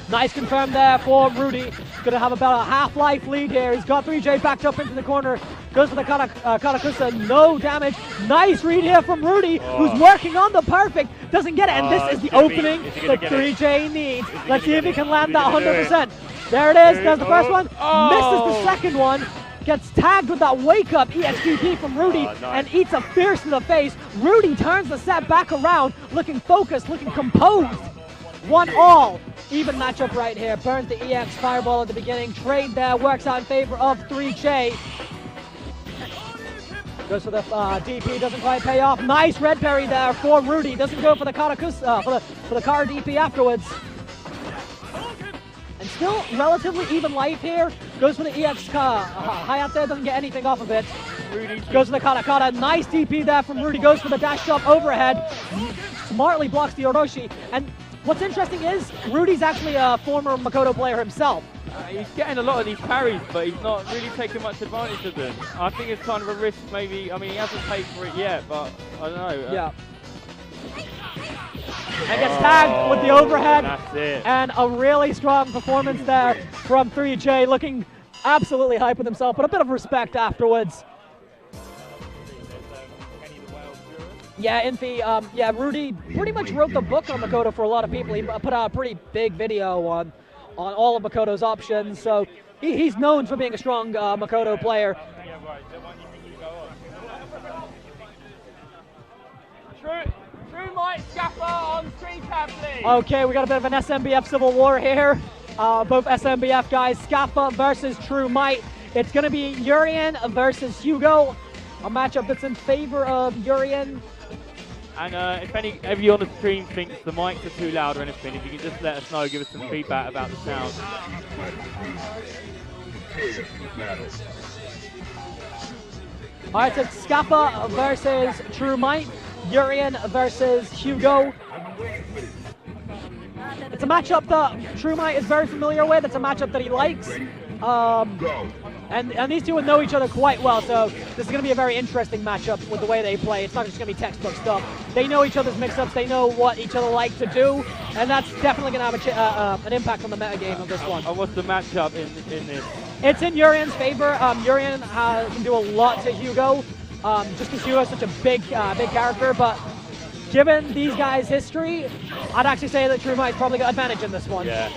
Nice confirm there for Rudi. He's going to have about a half-life lead here. He's got 3J backed up into the corner. Goes for the Katakusa, no damage. Nice read here from Rudi, who's working on the perfect. Doesn't get it, and this is the opening that 3J needs. Let's see if he can land that 100%. There it is, there's the first one. Misses the second one. Gets tagged with that wake-up EXGP from Rudi and eats a fierce in the face. Rudi turns the set back around, looking focused, looking composed. 1-all. Even matchup right here. Burns the EX fireball at the beginning. Trade there works out in favor of 3J. Goes for the DP, doesn't quite pay off. Nice red parry there for Rudi. Doesn't go for the Katakusa, for the car DP afterwards. And still relatively even life here. Goes for the EX high out there, doesn't get anything off of it. Rudi goes for the Katakata. Nice DP there from Rudi. Goes for the dash shot overhead. Smartly blocks the Orochi. And what's interesting is Rudi's actually a former Makoto player himself. He's getting a lot of these parries, but he's not really taking much advantage of them. I think it's kind of a risk, maybe. I mean, he hasn't paid for it yet, but I don't know. Yeah. And gets tagged with the overhead. That's it. And a really strong performance there from 3J, looking absolutely hype with himself, but a bit of respect afterwards. Yeah, Infi, yeah, Rudi pretty much wrote the book on Makoto for a lot of people. He put out a pretty big video on all of Makoto's options, so he's known for being a strong Makoto player. True might Scaffa on screen cap, please. Okay, we got a bit of an SMBF civil war here. Both SMBF guys, Scaffa versus True Might. It's going to be Urian versus Hugo, a matchup that's in favor of Urian. And if any of you on the stream thinks the mics are too loud or anything, if you can just let us know, give us some feedback about the sound. Alright, so it's Scaffa versus True Might, Urian versus Hugo. It's a matchup that True Might is very familiar with. It's a matchup that he likes. And these two will know each other quite well, so this is going to be a very interesting matchup with the way they play. It's not just going to be textbook stuff. They know each other's mix-ups, they know what each other like to do, and that's definitely going to have an impact on the metagame of this one. And what's the matchup in this? It's in Urian's favor. Urian can do a lot to Hugo, just because Hugo's such a big character, but given these guys' history, I'd actually say that True Might's probably got advantage in this one. Yeah.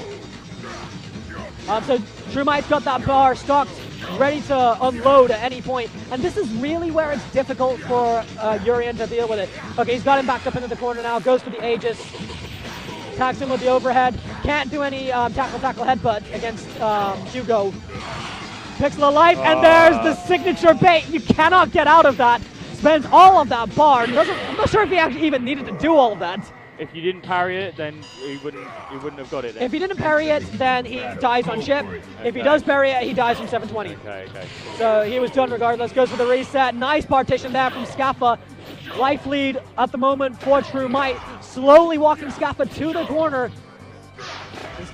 So True Might's got that bar stocked, ready to unload at any point. And this is really where it's difficult for Urian to deal with it. Okay, he's got him backed up into the corner now, goes for the Aegis, tags him with the overhead, can't do any tackle headbutt against Hugo. Pixel of life, and there's the signature bait. You cannot get out of that. Spends all of that bar. I'm not sure if he actually even needed to do all of that. If you didn't parry it, then he wouldn't have got it then. If he didn't parry it, then he dies on ship. If he does parry it, he dies from 720. Okay. So he was done regardless. Goes for the reset. Nice partition there from Scaffa. Life lead at the moment for True Might. Slowly walking Scaffa to the corner.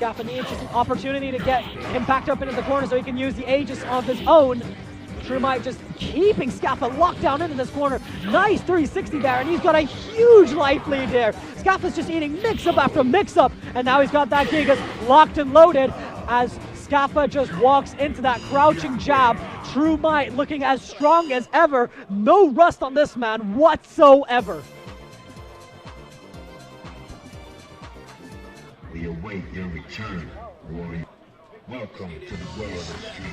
Scaffa needs just an opportunity to get him backed up into the corner so he can use the Aegis of his own. Crimeinal just keeping Scaffa locked down into this corner. Nice 360 there, and he's got a huge life lead here. Scaffa's just eating mix-up after mix-up, and now he's got that Gigas locked and loaded as Scaffa just walks into that crouching jab. Crimeinal looking as strong as ever. No rust on this man whatsoever. We await your return, warrior. Welcome to the world of street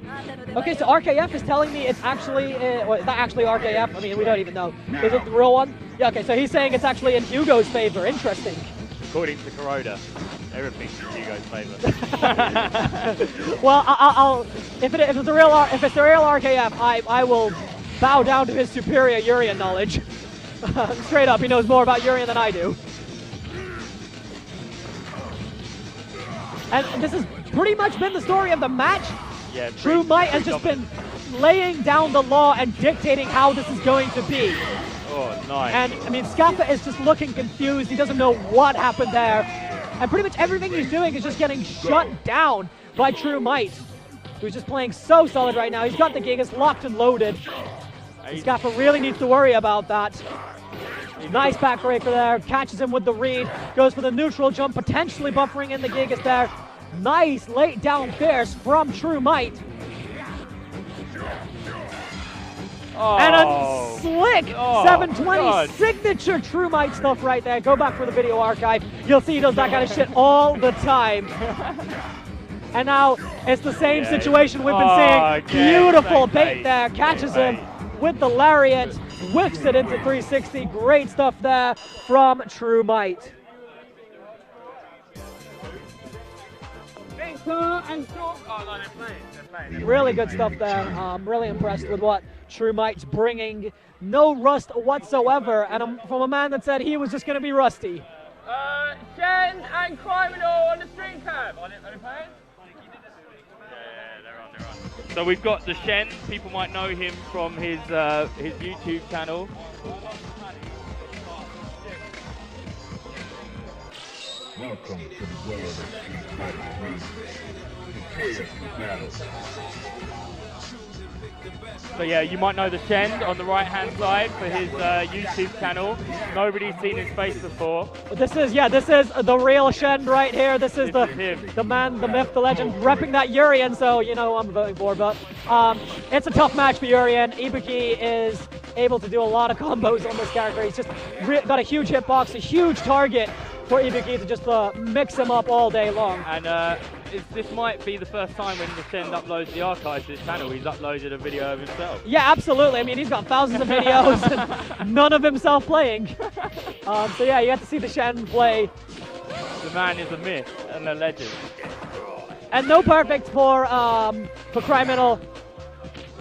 fighting. Okay, so RKF is telling me it's actually, well, it's not actually RKF. I mean, we don't even know. Is it the real one? Yeah, okay, so he's saying it's actually in Hugo's favor. Interesting. According to Kuroda, everything's in Hugo's favor. Well, I'll if it's the real RKF, I will bow down to his superior Urien knowledge. Straight up, he knows more about Urien than I do. And this has pretty much been the story of the match. Yeah, Crimeinal has just been laying down the law and dictating how this is going to be. Oh, nice. And, I mean, Scaffa is just looking confused. He doesn't know what happened there. And pretty much everything he's doing is just getting shut down by Crimeinal, who's just playing so solid right now. He's got the Gigas locked and loaded. Scaffa really needs to worry about that. Nice backbreaker there, catches him with the read, goes for the neutral jump, potentially buffering in the Gigas there. Nice late down fierce from Crimeinal. Oh. And a slick 720 God. signature Crimeinal stuff right there. Go back for the video archive. You'll see he does that kind of shit all the time. And now it's the same situation we've been seeing. Beautiful bait there, catches him with the lariat, whips it into 360. Great stuff there from Crimeinal. Really good stuff there. I'm really impressed with what Crimeinal's bringing. No rust whatsoever, and from a man that said he was just going to be rusty. SFIII and Crimeinal on the stream cam. Are they playing? Yeah, they're on. So we've got TheShend. People might know him from his YouTube channel. Welcome to the world of street fighting. Prepare for battle. So yeah, you might know TheShend on the right-hand side for his YouTube channel. Nobody's seen his face before. This is the real Shend right here. This is the man, the myth, the legend, repping that Urien. So you know who I'm voting for. But it's a tough match for Urien. Ibuki is able to do a lot of combos on this character. He's just got a huge hitbox, a huge target for Ibuki to just mix him up all day long. And this might be the first time when TheShend uploads the archive to his channel. He's uploaded a video of himself. Yeah, absolutely. I mean, he's got thousands of videos and none of himself playing. So yeah, you have to see TheShend play. The man is a myth and a legend. And no perfect for Crimeinal.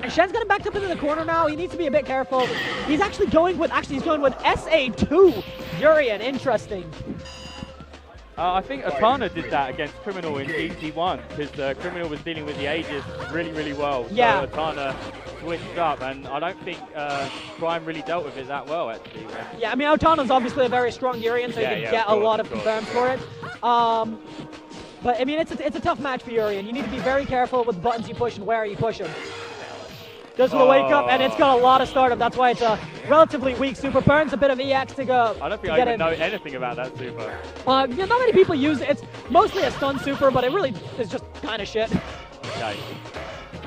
And Shen's got him backed up into the corner now. He needs to be a bit careful. He's actually going with SA2 Urien. Interesting. I think Atana did that against Crimeinal in EC1 because Crimeinal was dealing with the Aegis really well. Yeah. So Atana switched up, and I don't think Prime really dealt with it that well actually. Yeah, I mean Atana's obviously a very strong Urien, so you can get a lot of confirms for it. But I mean it's a tough match for Urien. You need to be very careful with the buttons you push and where you push them. Goes for the wake up, and it's got a lot of startup. That's why it's a relatively weak super. Burns a bit of EX to go. I don't think I even know anything about that super. Yeah, not many people use it. It's mostly a stun super, but it really is just kind of shit. Okay.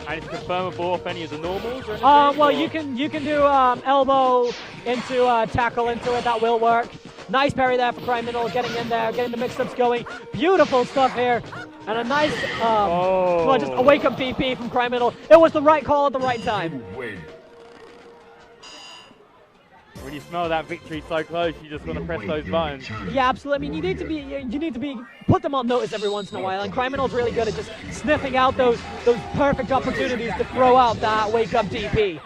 And it's confirmable off any of the normals or anything? Well, or? you can do elbow into tackle into it. That will work. Nice parry there for Crimeinal, getting in there, getting the mix-ups going. Beautiful stuff here. And a nice, well, just a wake-up VP from Crimeinal. It was the right call at the right time. When you smell that victory so close, you just want to press those buttons. Yeah, absolutely. I mean, you need to put them on notice every once in a while. And Crimeinal's really good at just sniffing out those perfect opportunities to throw out that wake-up DP.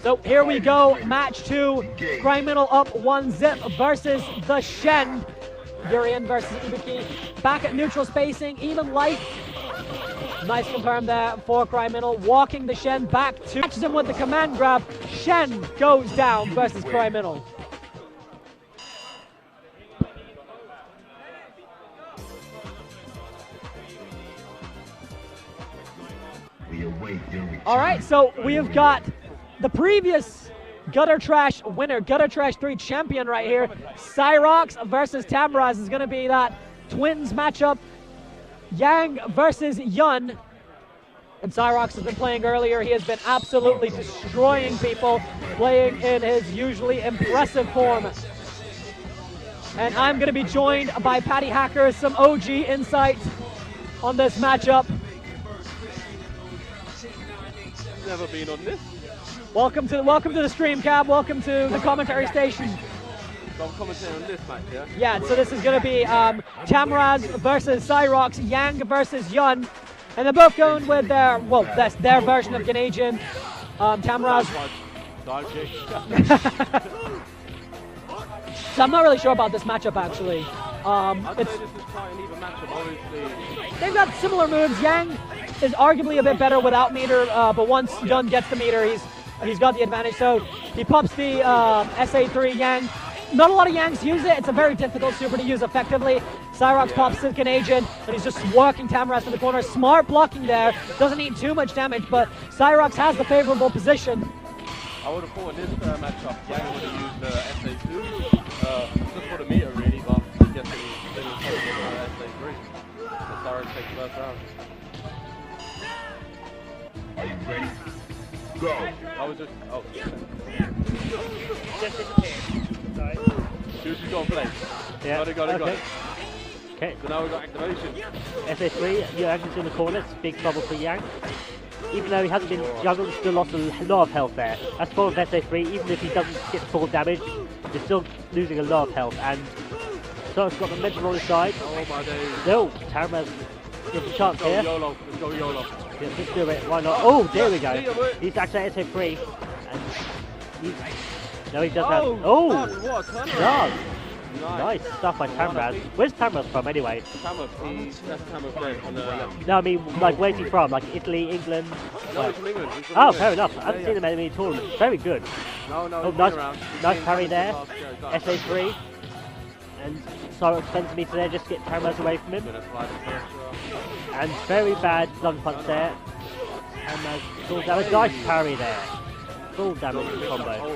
So here we go, match 2. Crimeinal up 1-zip versus TheShend. Urien versus Ibuki. Back at neutral spacing, even life. Nice confirm there for Crimeinal, walking the TheShend back to catches him with the command grab. TheShend goes down versus Crimeinal. All right, so we have got the previous Gutter Trash winner, Gutter Trash 3 champion right here. Cyrox versus Tamraz is going to be that twins matchup. Yang versus Yun. And Cyrox has been playing earlier. He has been absolutely destroying people, playing in his usually impressive form. And I'm going to be joined by Paddy Hacker, some OG insight on this matchup. Never been on this. Welcome to the stream, Cab. Welcome to the commentary station. So I'm commentating on this match, yeah? Yeah, so this is going to be Tamraz versus Cyrox, Yang versus Yun. And they're both going with their, well, that's their version of Canadian. Tamraz. So I'm not really sure about this matchup, actually. I'd say this is quite an even matchup, obviously. They've got similar moves. Yang is arguably a bit better without meter, but once Yun gets the meter, he's got the advantage. So he pops the SFIII Yang. Not a lot of Yangs use it. It's a very difficult super to use effectively. Cyrox pops the Canadian, and he's just working Tamraz to the corner. Smart blocking there. Doesn't need too much damage, but Cyrox has the favorable position. I would have thought in this matchup, Yang would have used the SFIII, just for the meter really, but I guess it was SFIII. So Cyrox takes the first round. Are you ready? Go! I was just, oh. Just disappeared. Sorry. Who's got to play? Yeah. Got it. Okay. So now we've got activation. SFIII, Yang's in the corner. It's big trouble for Yang. Even though he hasn't been juggled, he's still lost a lot of health there. That's for SFIII. Even if he doesn't get full damage, he's still losing a lot of health. And so it's got the momentum on his side. Oh my days. No, Tamraz gets a chance here. Let's go YOLO. Yeah, let's do it. Why not? Oh, there we go. He's actually SFIII. And no, he does have. Oh, what a turnaround. Nice stuff by Tamraz. Where's Tamraz from anyway? Tamraz, that's Tamraz there on the left. No, I mean, like, where's he from? Like Italy, England? No, he's from England. Oh, fair enough. I haven't seen him at any tournament. Very good. No, Oh, nice parry there. SFIII. And Cyrox sends me to there just to get Tamraz away from him. And very bad lunge punch there. Tamraz full damage. Nice parry there. Full damage combo.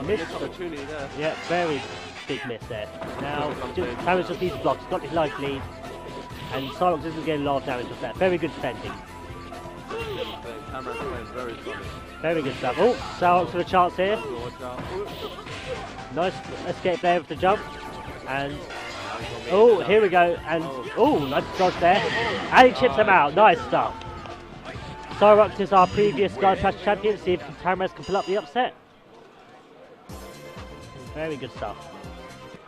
Missed opportunity there. Yeah, very big miss there. Now, Tamraz just needs to block. He's got his life lead. And Cyrox isn't getting a lot of damage with that. Very good defending. Tamraz playing very solid. Very good stuff. Oh, Cyrox with a chance here. Nice escape there with the jump. And oh, here we go. And oh, nice dodge there. And he chips him out. Nice stuff. Cyrox is our previous Gutter Trash champion. See if Tamraz can pull up the upset. Very good stuff.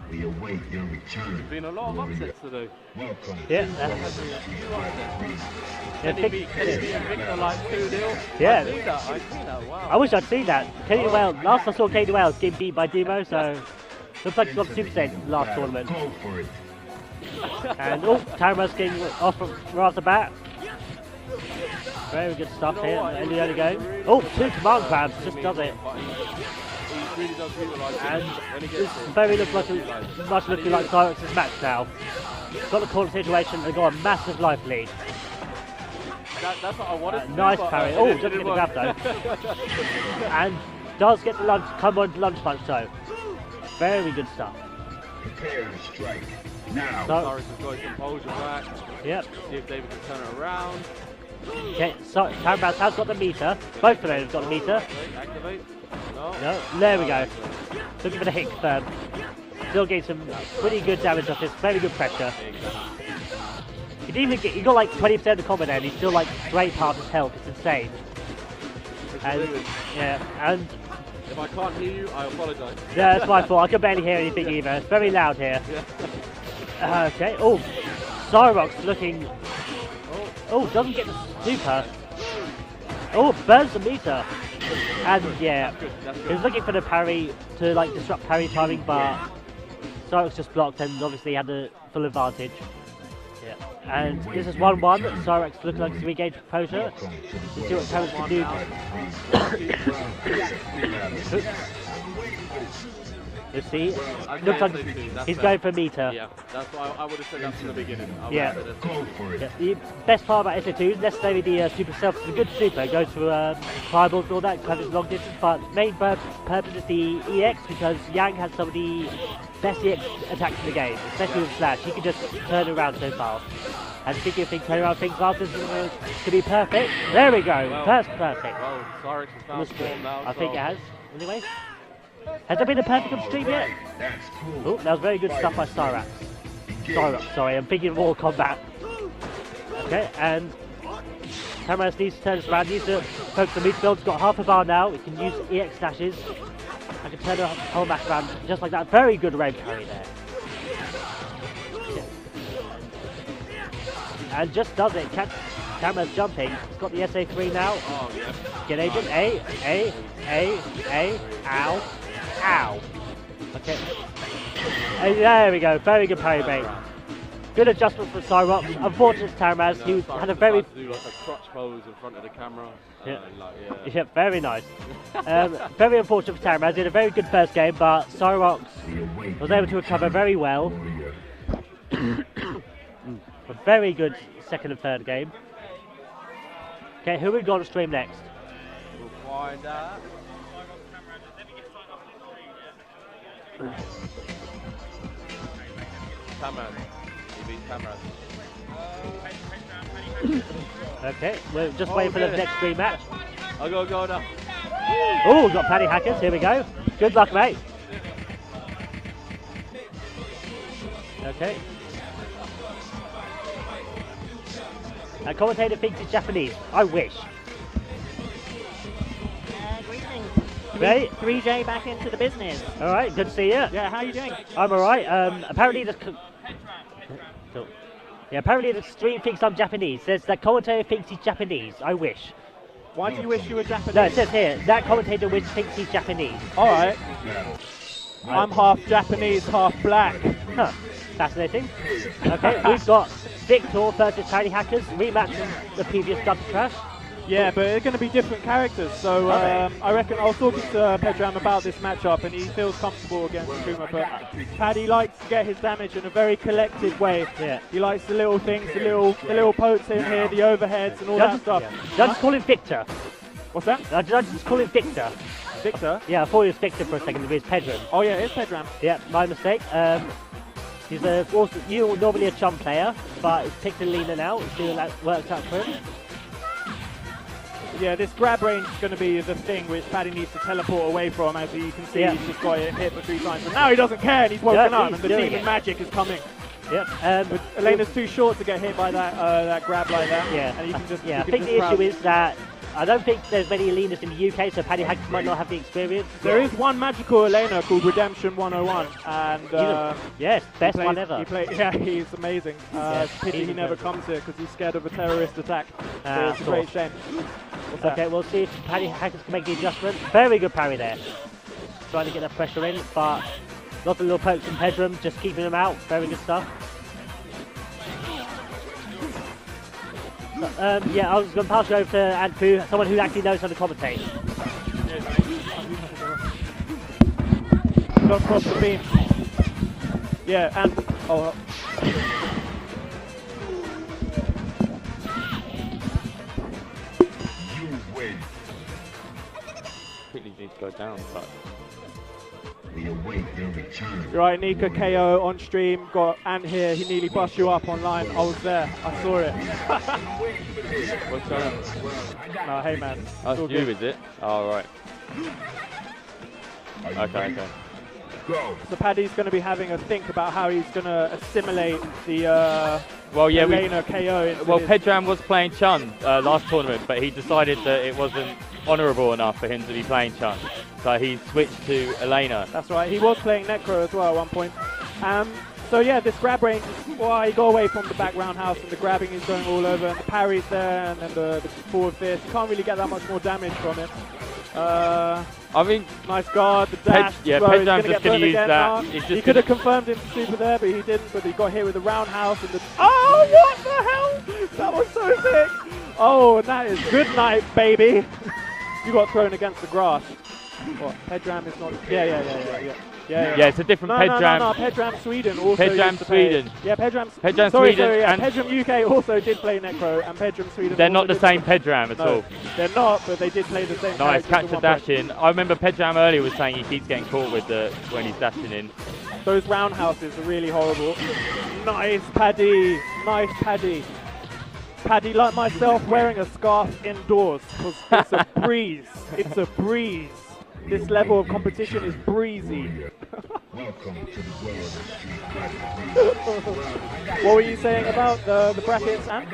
We await your return. There's been a lot of upsets today. Welcome. Yeah. Kenny beat Victor like 2-0. Yeah. I see that, wow. I wish I'd seen that. Kenny Wells, last I saw Kenny Wells getting beat by Demo, so looks like he's got Super Saiyan last tournament. Go for it. And oh, Tamraz getting off right off the bat. Very good stuff here in the early game. Oh, 2 command grabs, just does it. He really does utilize it And when he this gets it. very much looking like Cyrox's match now. Got the corner situation and got a massive life lead. That's what I wanted to do, Nice but, parry. it Oh, didn't doesn't get the work. grab though. And does get the lunge, come on to lunge punch though. Very good stuff. Prepare to strike. Now. So, Cyrox has got his composure back. yep. See if David can turn it around. Okay, so Tamraz has got the meter. Both of them have got the meter. Activate. No. No, there we go. Looking for the hit confirm. Still getting some pretty good damage off this. Very good pressure. He got like 20% of the combo there, and he's still like straight half his health. It's insane. And yeah, and If I can't hear you, I apologise. yeah, that's my fault. I can barely hear anything either. It's very loud here. Okay. Oh, Cyrox looking. Oh, doesn't get the super. Oh, burns the meter. And yeah, he was looking for the parry to like disrupt parry timing, but Cyrox just blocked and obviously had the full advantage. Yeah. And this is 1-1. Cyrox looking like he's regained composure. Let's see what Tamraz can do. Let's see. Looks like he's going for a meter. Yeah, that's why I would have said that from the beginning. Yeah. The best part about SFIII isn't necessarily the super self. It's a good super. It goes for fireballs and all that, covers long distance, but main purpose is the EX because Yang has some of the best EX attacks in the game, especially with Slash. He can just turn around so fast. And speaking of things, turn around things fast, this is to be perfect. There we go. Well, perfect. Well, Cyrox has found form now. I think it has. Anyway. Has there been a perfect on stream yet? Oh, that was very good stuff by Cyrox. Sorry, I'm thinking of Mortal Kombat. Okay, and Tamraz needs to turn this around, needs to focus on meter build. He's got half a bar now, he can use EX dashes. I can turn the whole match around just like that. Very good rain carry there. And just does it. Tamraz jumping. He's got the SA3 now. Oh, yeah. Get agent. Ow. Ow. Okay. There we go. Very good parry bait. Good adjustment for Cyrox. Unfortunate Tamraz, who had a very... do like a crotch pose in front of the camera. Yeah, very nice. Very unfortunate for Tamraz. He had a very good first game, but Cyrox was able to recover very well. A very good second and third game. Okay, who we got on stream next? We'll find out. Tamraz. He beat Tamraz. Okay, we're just waiting for the next rematch. I gotta go now. Oh, we've got Paddy Hackers, here we go. Good luck, mate. Okay. That commentator thinks it's Japanese. I wish. Greetings. Right. 3J back into the business. Alright, good to see you. Yeah, how are you doing? I'm alright. Apparently the... Yeah, apparently the stream thinks I'm Japanese. Says that commentator thinks he's Japanese. I wish. Why do you wish you were Japanese? No, it says here, that commentator thinks he's Japanese. Alright. I'm half Japanese, half black. Huh. Fascinating. Okay, we've got Victor versus Paddy Hackers, rematch from the previous Dub Trash. Yeah, but they're going to be different characters, so I reckon I was talking to Pedram about this matchup and he feels comfortable against Kuma, but Paddy likes to get his damage in a very collected way. Yeah. He likes the little things, the little pokes in here, the overheads and all that stuff. Did I just call him Victor? What's that? Did I just call him Victor? Victor? Yeah, I thought he was Victor for a second, but it's Pedram. Oh yeah, it's Pedram. Yeah, my mistake. He's also normally a chum player, but he's picked a leaner now, so that works out for him. Yeah, this grab range is going to be the thing which Paddy needs to teleport away from. As you can see, he's just got it hit for 3 times. But now he doesn't care and he's woken up and the demon magic is coming. Yep. But Elena's too short to get hit by that grab like that. Yeah. And you can just, I think the issue is that I don't think there's many Elenas in the UK, so Paddy Hackers might not have the experience. There is one magical Elena called Redemption 101, and yes, best one ever. Yeah, he's amazing. It's a pity he never comes here because he's scared of a terrorist attack. So it's a great shame. Okay, we'll see if Paddy Hackers can make the adjustment. Very good parry there. Trying to get that pressure in, but lots of little pokes from Pedram, just keeping him out. Very good stuff. Yeah, I was going to pass you over to Anfu, someone who actually knows how to commentate. Go across the beam. Yeah, and oh. You win. Quickly need to go down, but We await your return. Right, Nika KO on stream. Got Ant here. He nearly bust you up online. I was there. I saw it. what's going on? No, hey man. That's you, is it? Oh, right. Okay. Go. So Paddy's going to be having a think about how he's going to assimilate the Elena KO. Into Pedram was playing Chun last tournament, but he decided that it wasn't honourable enough for him to be playing Chun. So he switched to Elena. That's right. He was playing Necro as well at one point. So yeah, this grab range is why he got away from the back roundhouse, and the grabbing is going all over, and the parry's there, and then the forward fist. You can't really get that much more damage from it. I mean, Nice guard, the dash. Pedram's just going to use that. He could have confirmed into super there, but he didn't. But he got hit with the roundhouse and the. Oh, what the hell! That was so sick. Oh, and that is good night, baby. You got thrown against the grass. What? Pedram is not. Yeah, it's a different Pedram. No, Pedram Sweden also. Pedram Sweden. Yeah, Pedram Sweden. And Pedram UK also did play Necro, and Pedram Sweden. They're not the same Pedram at all. They're not, but they did play the same. Nice, catch the dash in. I remember Pedram earlier was saying he keeps getting caught with when he's dashing in. Those roundhouses are really horrible. Nice, Paddy. Nice, Paddy. Paddy, like myself, wearing a scarf indoors because it's a breeze. It's a breeze. This level of competition is breezy. Welcome to the world of Street Fighter. What were you saying about the brackets, Ant?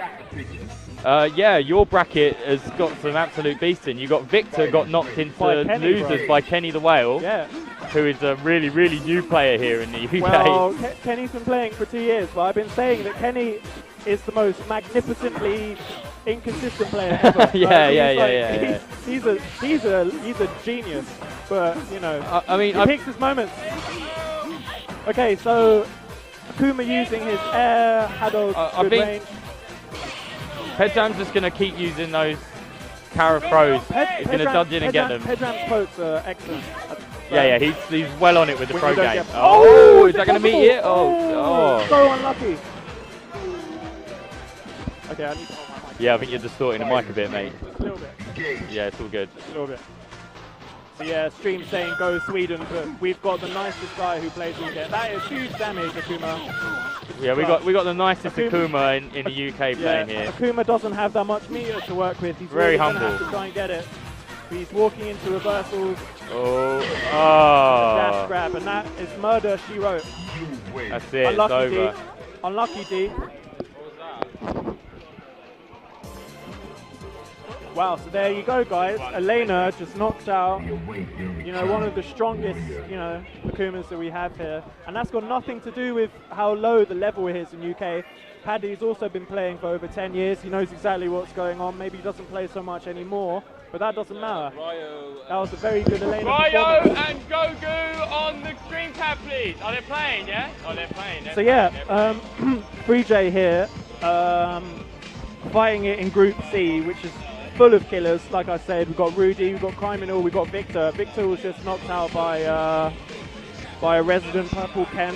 Yeah, your bracket has got some absolute beasts in. You got Victor got knocked into losers by Kenny the Whale, who is a really, really new player here in the UK. Well, Kenny's been playing for 2 years, but I've been saying that Kenny is the most magnificently inconsistent player ever. He's a genius, but you know, I mean, he picks his moments. Okay, so Akuma using his air, Haddo's good range. Pedram's just going to keep using those Kara throws. He's going to dodge in and get them. Pedram's quotes are excellent. He's well on it with the throw game. Oh, is that going to meet it? Oh, so unlucky. Okay, I need to hold my mic. Yeah, I think you're distorting the mic a bit, mate. Just a little bit. Yeah, it's all good. Just a little bit. So yeah, stream saying go Sweden, but we've got the nicest guy who plays Widget. That is huge damage, Akuma. Yeah, we got the nicest Akuma in the UK playing here. Akuma doesn't have that much meter to work with. He's very really humble. Have to try and get it. He's walking into reversals. Dash grab, and that is murder, she wrote. That's it, Unlucky it's over. D. Unlucky D. Wow, so there you go, guys. Elena just knocked out, you know, one of the strongest, you know, Akumas that we have here. And that's got nothing to do with how low the level is in UK. Paddy's also been playing for over 10 years. He knows exactly what's going on. Maybe he doesn't play so much anymore, but that doesn't matter. That was a very good Elena Ryo and Goguu on the screen cap, please. Are they playing, yeah? Oh, they're playing. So yeah, 3J here, fighting it in Group C, which is full of killers. Like I said, we've got Rudi, we've got Crimeinal, we've got Victor. Victor was just knocked out by a resident Purple Ken,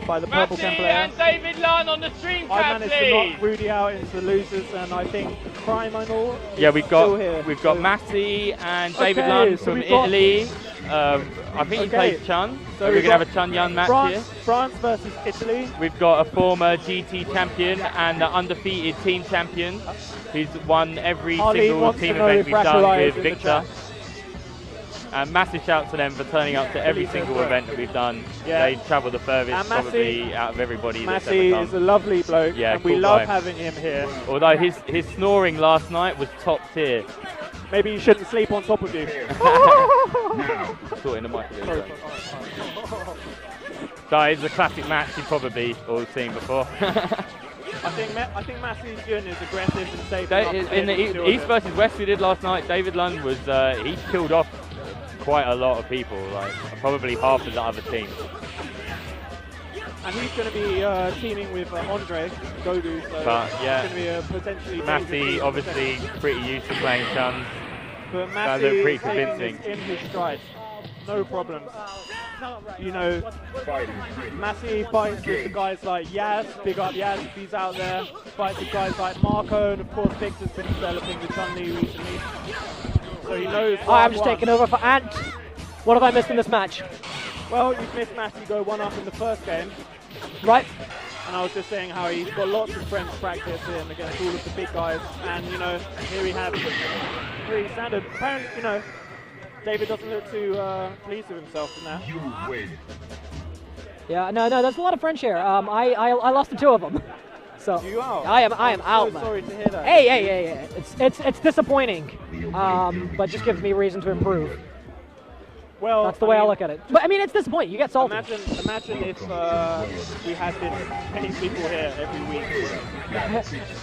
by the Purple Ken player. And David Lunn on the stream cap, I managed to knock Rudi out into the losers, and I think Crimeinal is still here. We've got Massi and David Lunn from Italy. I think he plays Chun. So we're going to have a Chun-Yun match here. France versus Italy. We've got a former GT champion and an undefeated team champion who's won every single team event we've done with Victor. And massive shout to them for turning up to every single event that we've done. Yeah. They travel the furthest probably out of everybody that's ever Massi done. is a lovely bloke, and we love having him here. Although his snoring last night was top tier. Maybe you shouldn't sleep on top of you. Sorting the mic. That is a classic match you've probably all seen before. I think Massi's Yun is aggressive and safe. In the East versus West we did last night, David Lund was he killed off quite a lot of people, like probably half of the other team. And he's going to be teaming with Andre Goguu, so yeah, it's going to be a potentially. Massi obviously pretty used to playing Chun. But Massi is pretty convincing in his stride, no problems. You know, Massi fights with the guys like Yaz, big up Yaz if he's out there. Fights with guys like Marco, and of course Victor's been developing with Chun-Li recently. So he knows. I'm just taking over for Ant. What have I missed in this match? Well, you've missed Massi go 1-up in the first game. Right. And I was just saying how he's got lots of French practice in against all of the big guys. And, you know, here we have pretty standard. Apparently, you know, David doesn't look too pleased with himself in that. You win. Yeah, no, there's a lot of French here. I lost the two of them. So you out? I am out, man. Sorry to hear that. Hey. It's disappointing. But just gives me reason to improve. Well, that's the way I look at it. But I mean, it's disappointing. You get salty. Imagine if we had this many people here every week.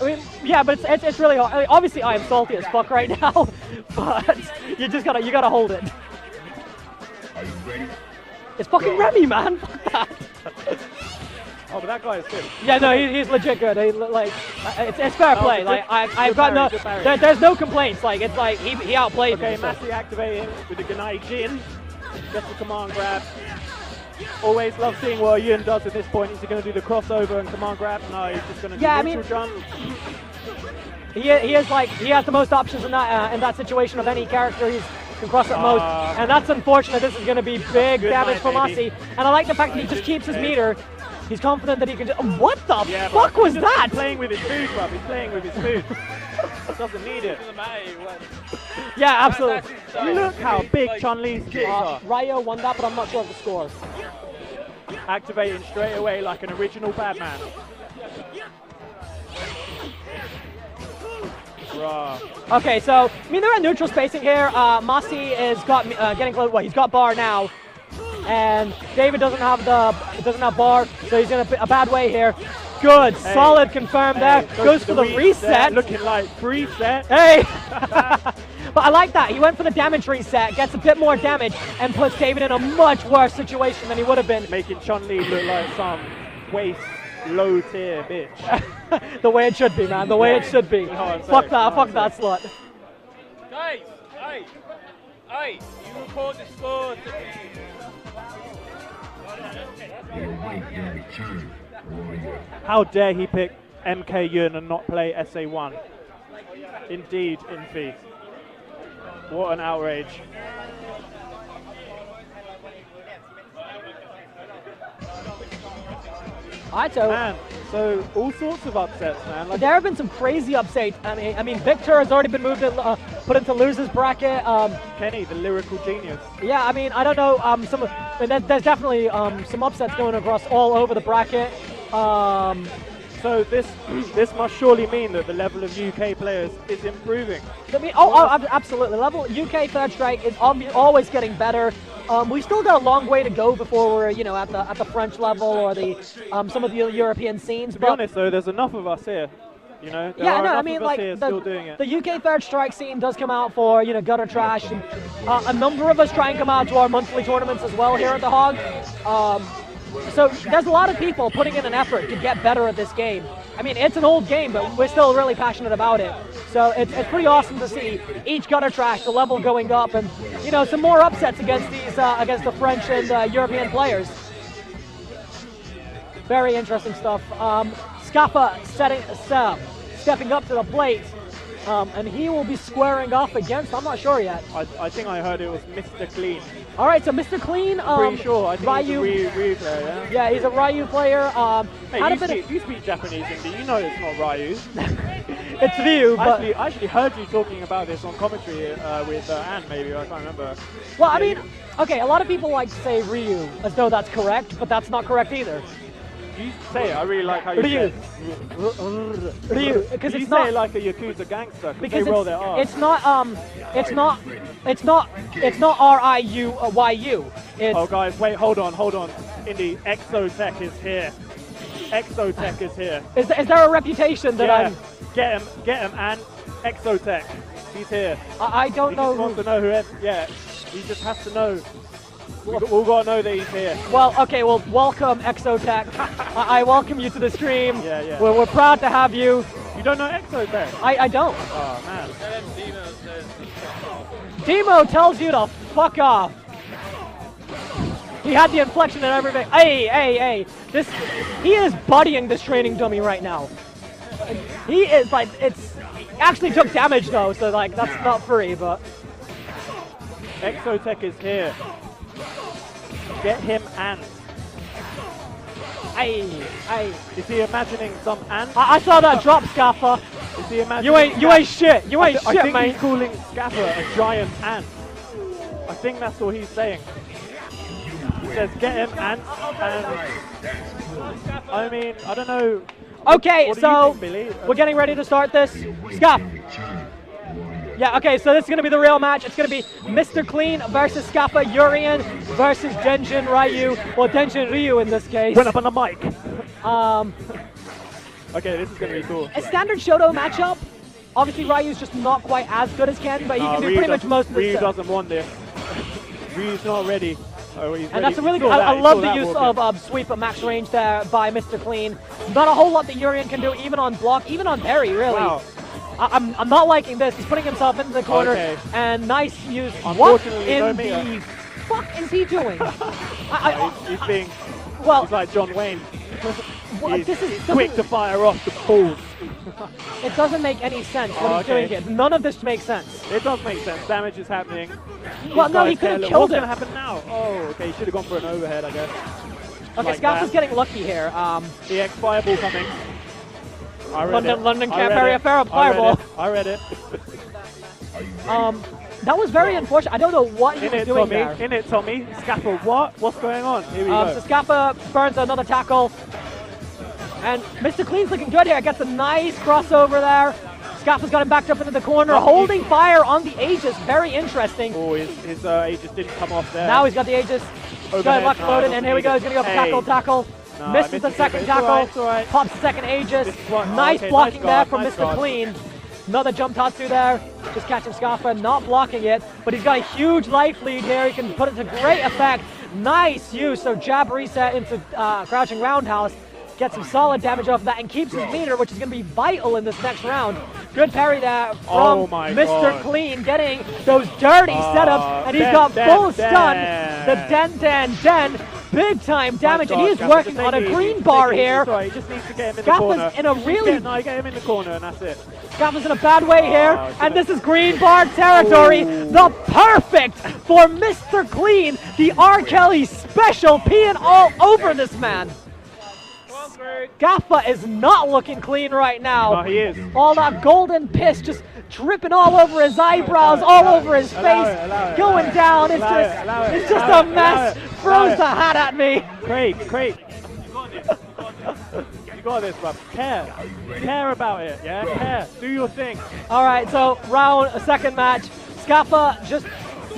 I mean, yeah, but it's really hard. I mean, obviously, I am salty as fuck right now, but you gotta hold it. Are you ready? It's fucking Remy, man. Fuck that. Oh, but that guy is good. Yeah, no, he's legit good. It's fair play. Like I've got no, there's no complaints. Like it's like he outplayed me. Okay, Massi activating with the Gunai Jin. Just the command grab. Always love seeing what Yun does at this point. Is he going to do the crossover and command grab? No, he's just going to do neutral jump. He has the most options in that situation of any character. He can cross at most, and that's unfortunate. This is going to be big damage for Massi. And I like the fact that he just keeps his meter. He's confident that he can. What the fuck was that? He's playing with his food, bruv. He's playing with his food. Doesn't need it. Yeah, absolutely. Look how big Chun-Li's kicks are. Ryo won that, but I'm not sure of the score. Activating straight away like an original bad man. Okay, so I mean they're at neutral spacing here. Massi is getting close. Well, he's got bar now, and David doesn't have bar, so he's in a bad way here. Good, solid confirm there. Goes for the reset. Looking like reset. Hey! But I like that. He went for the damage reset, gets a bit more damage, and puts David in a much worse situation than he would have been. Making Chun-Li look like some waste, low tier bitch. The way it should be, man. The way it should be. Fuck that slut. Guys, hey, you record the score. How dare he pick MK Yun and not play SA1? Indeed, Infi. What an outrage. Man, so all sorts of upsets, man. Like, there have been some crazy upsets. I mean, Victor has already been moved put into losers bracket. Kenny, the lyrical genius. Yeah, I mean, I don't know. There's definitely some upsets going across all over the bracket. So this must surely mean that the level of UK players is improving. I mean, absolutely. Level UK Third Strike is always getting better. We still got a long way to go before we're at the French level or the some of the European scenes. To be honest, though, there's enough of us here. I mean, like the UK Third Strike scene does come out for Gutter Trash, and a number of us try and come out to our monthly tournaments as well here at the Hog. So there's a lot of people putting in an effort to get better at this game. I mean, it's an old game, but we're still really passionate about it. So it's pretty awesome to see each Gutter Trash, the level going up, and some more upsets against these against the French and European players. Very interesting stuff. Scaffa stepping up to the plate, and he will be squaring off against. I'm not sure yet. I think I heard it was Mr. Clean. All right, so Mr. Clean, pretty sure. I think Ryu, he's a Ryu player, yeah? Yeah, he's a Ryu player. Hey, you speak Japanese, Indy. You know it's not Ryu. It's Ryu, but... I actually heard you talking about this on commentary with Anne, maybe. I can't remember. Well, I mean, okay, a lot of people like to say Ryu as though that's correct, but that's not correct either. You say it. I really like how you say it. Ryu, because it's not say it like a Yakuza gangster. Because they roll their R's. It's not R-I-U-Y-U. Oh, guys, wait, hold on. Indy, Exotech is here. Exotech is here. Is there a reputation that I'm... Get him, and Exotech. He's here. I don't know. He just wants to know he just has to know. We all got to know that he's here. Well, okay, welcome, Exotech. I welcome you to the stream. Yeah. We're proud to have you. You don't know Exotech? I don't. Oh, man. Demo tells you to fuck off. He had the inflection and everything. Hey. He is buddying this training dummy right now. He is like, actually took damage though, so like, that's not free, but. Exotech is here. Get him ants. Is he imagining some ants? I saw that drop, Scaffa. Is he imagining You ain't shit. You ain't shit, I think mate. he's calling Scaffa a giant ant. I think that's what he's saying. He says, get him ants, and I mean, I don't know. Okay, what so think, Billy? We're getting ready to start this. Scaff. Yeah, okay, so this is going to be the real match. It's going to be Mr. Clean versus Scaffa Urian versus Denjin Ryu. Well, Denjin Ryu in this case. Went up on the mic. Okay, this is going to be cool. A standard Shoto matchup. Obviously, Ryu's just not quite as good as Ken, but he can do pretty much most of the Ryu stuff. doesn't want this. Ryu's not ready. Oh, he's And ready. that's a really good. I love the use of sweep at max range there by Mr. Clean. Not a whole lot that Urian can do, even on block, even on parry, really. Wow. I'm not liking this. He's putting himself into the corner, Okay. and nice use. What Unfortunately, in no the meter. fuck is he doing? He's being. Well, He's like John Wayne. Well, this is quick to fire off the balls. It doesn't make any sense what he's doing here. None of this makes sense. It does make sense. Damage is happening. Well, no, he could have killed What's him. going to happen now? Oh, okay. He should have gone for an overhead, I guess. Okay, Like Scaffa's that. getting lucky here. The X fireball coming. I read it. London I can't read parry it. a fireball. I read it. That was very unfortunate. I don't know what he In was it, doing Tommy. there. In it, Tommy. Scaffa, what? What's going on? Here we go. So Scaffa burns another tackle. And Mr. Clean's looking good here. Gets a nice crossover there. Scaffa's got him backed up into the corner, holding fire on the Aegis. Very interesting. Oh, his Aegis didn't come off there. Now he's got the Aegis. He's got it locked No, loaded, doesn't and here we go. He's need going to it. go for tackle. No, Misses the it. second It's tackle. all right, it's all right. Pops the second Aegis. This is what- Nice okay, blocking nice there guard, from nice Mr. guard. Clean. Another jump tatsu there. Just catching Scaffa, not blocking it. But he's got a huge life lead here. He can put it to great effect. Nice use. So jab reset into crouching roundhouse. Gets some solid damage off of that and keeps his meter, which is going to be vital in this next round. Good parry there from Oh my Mr. God. Clean, getting those dirty setups, and he's got full stun. The den, big time damage, and he is working on a green bar here. Sorry, he just needs to get him in the corner. Scaffa's in a really Get him in the corner, and that's it. Scaffa's in a bad way here, and this is green bar territory. The perfect for Mr. Clean, the R. Kelly special, peeing all over this man. Scaffa is not looking clean right now. No, he is. All that golden piss just dripping all over his eyebrows, all over his face, going down. It's just a mess. Throws the hat at me. Craig. You got this, bruv. Care about it, yeah? Care. Do your thing. All right, so second match. Scaffa just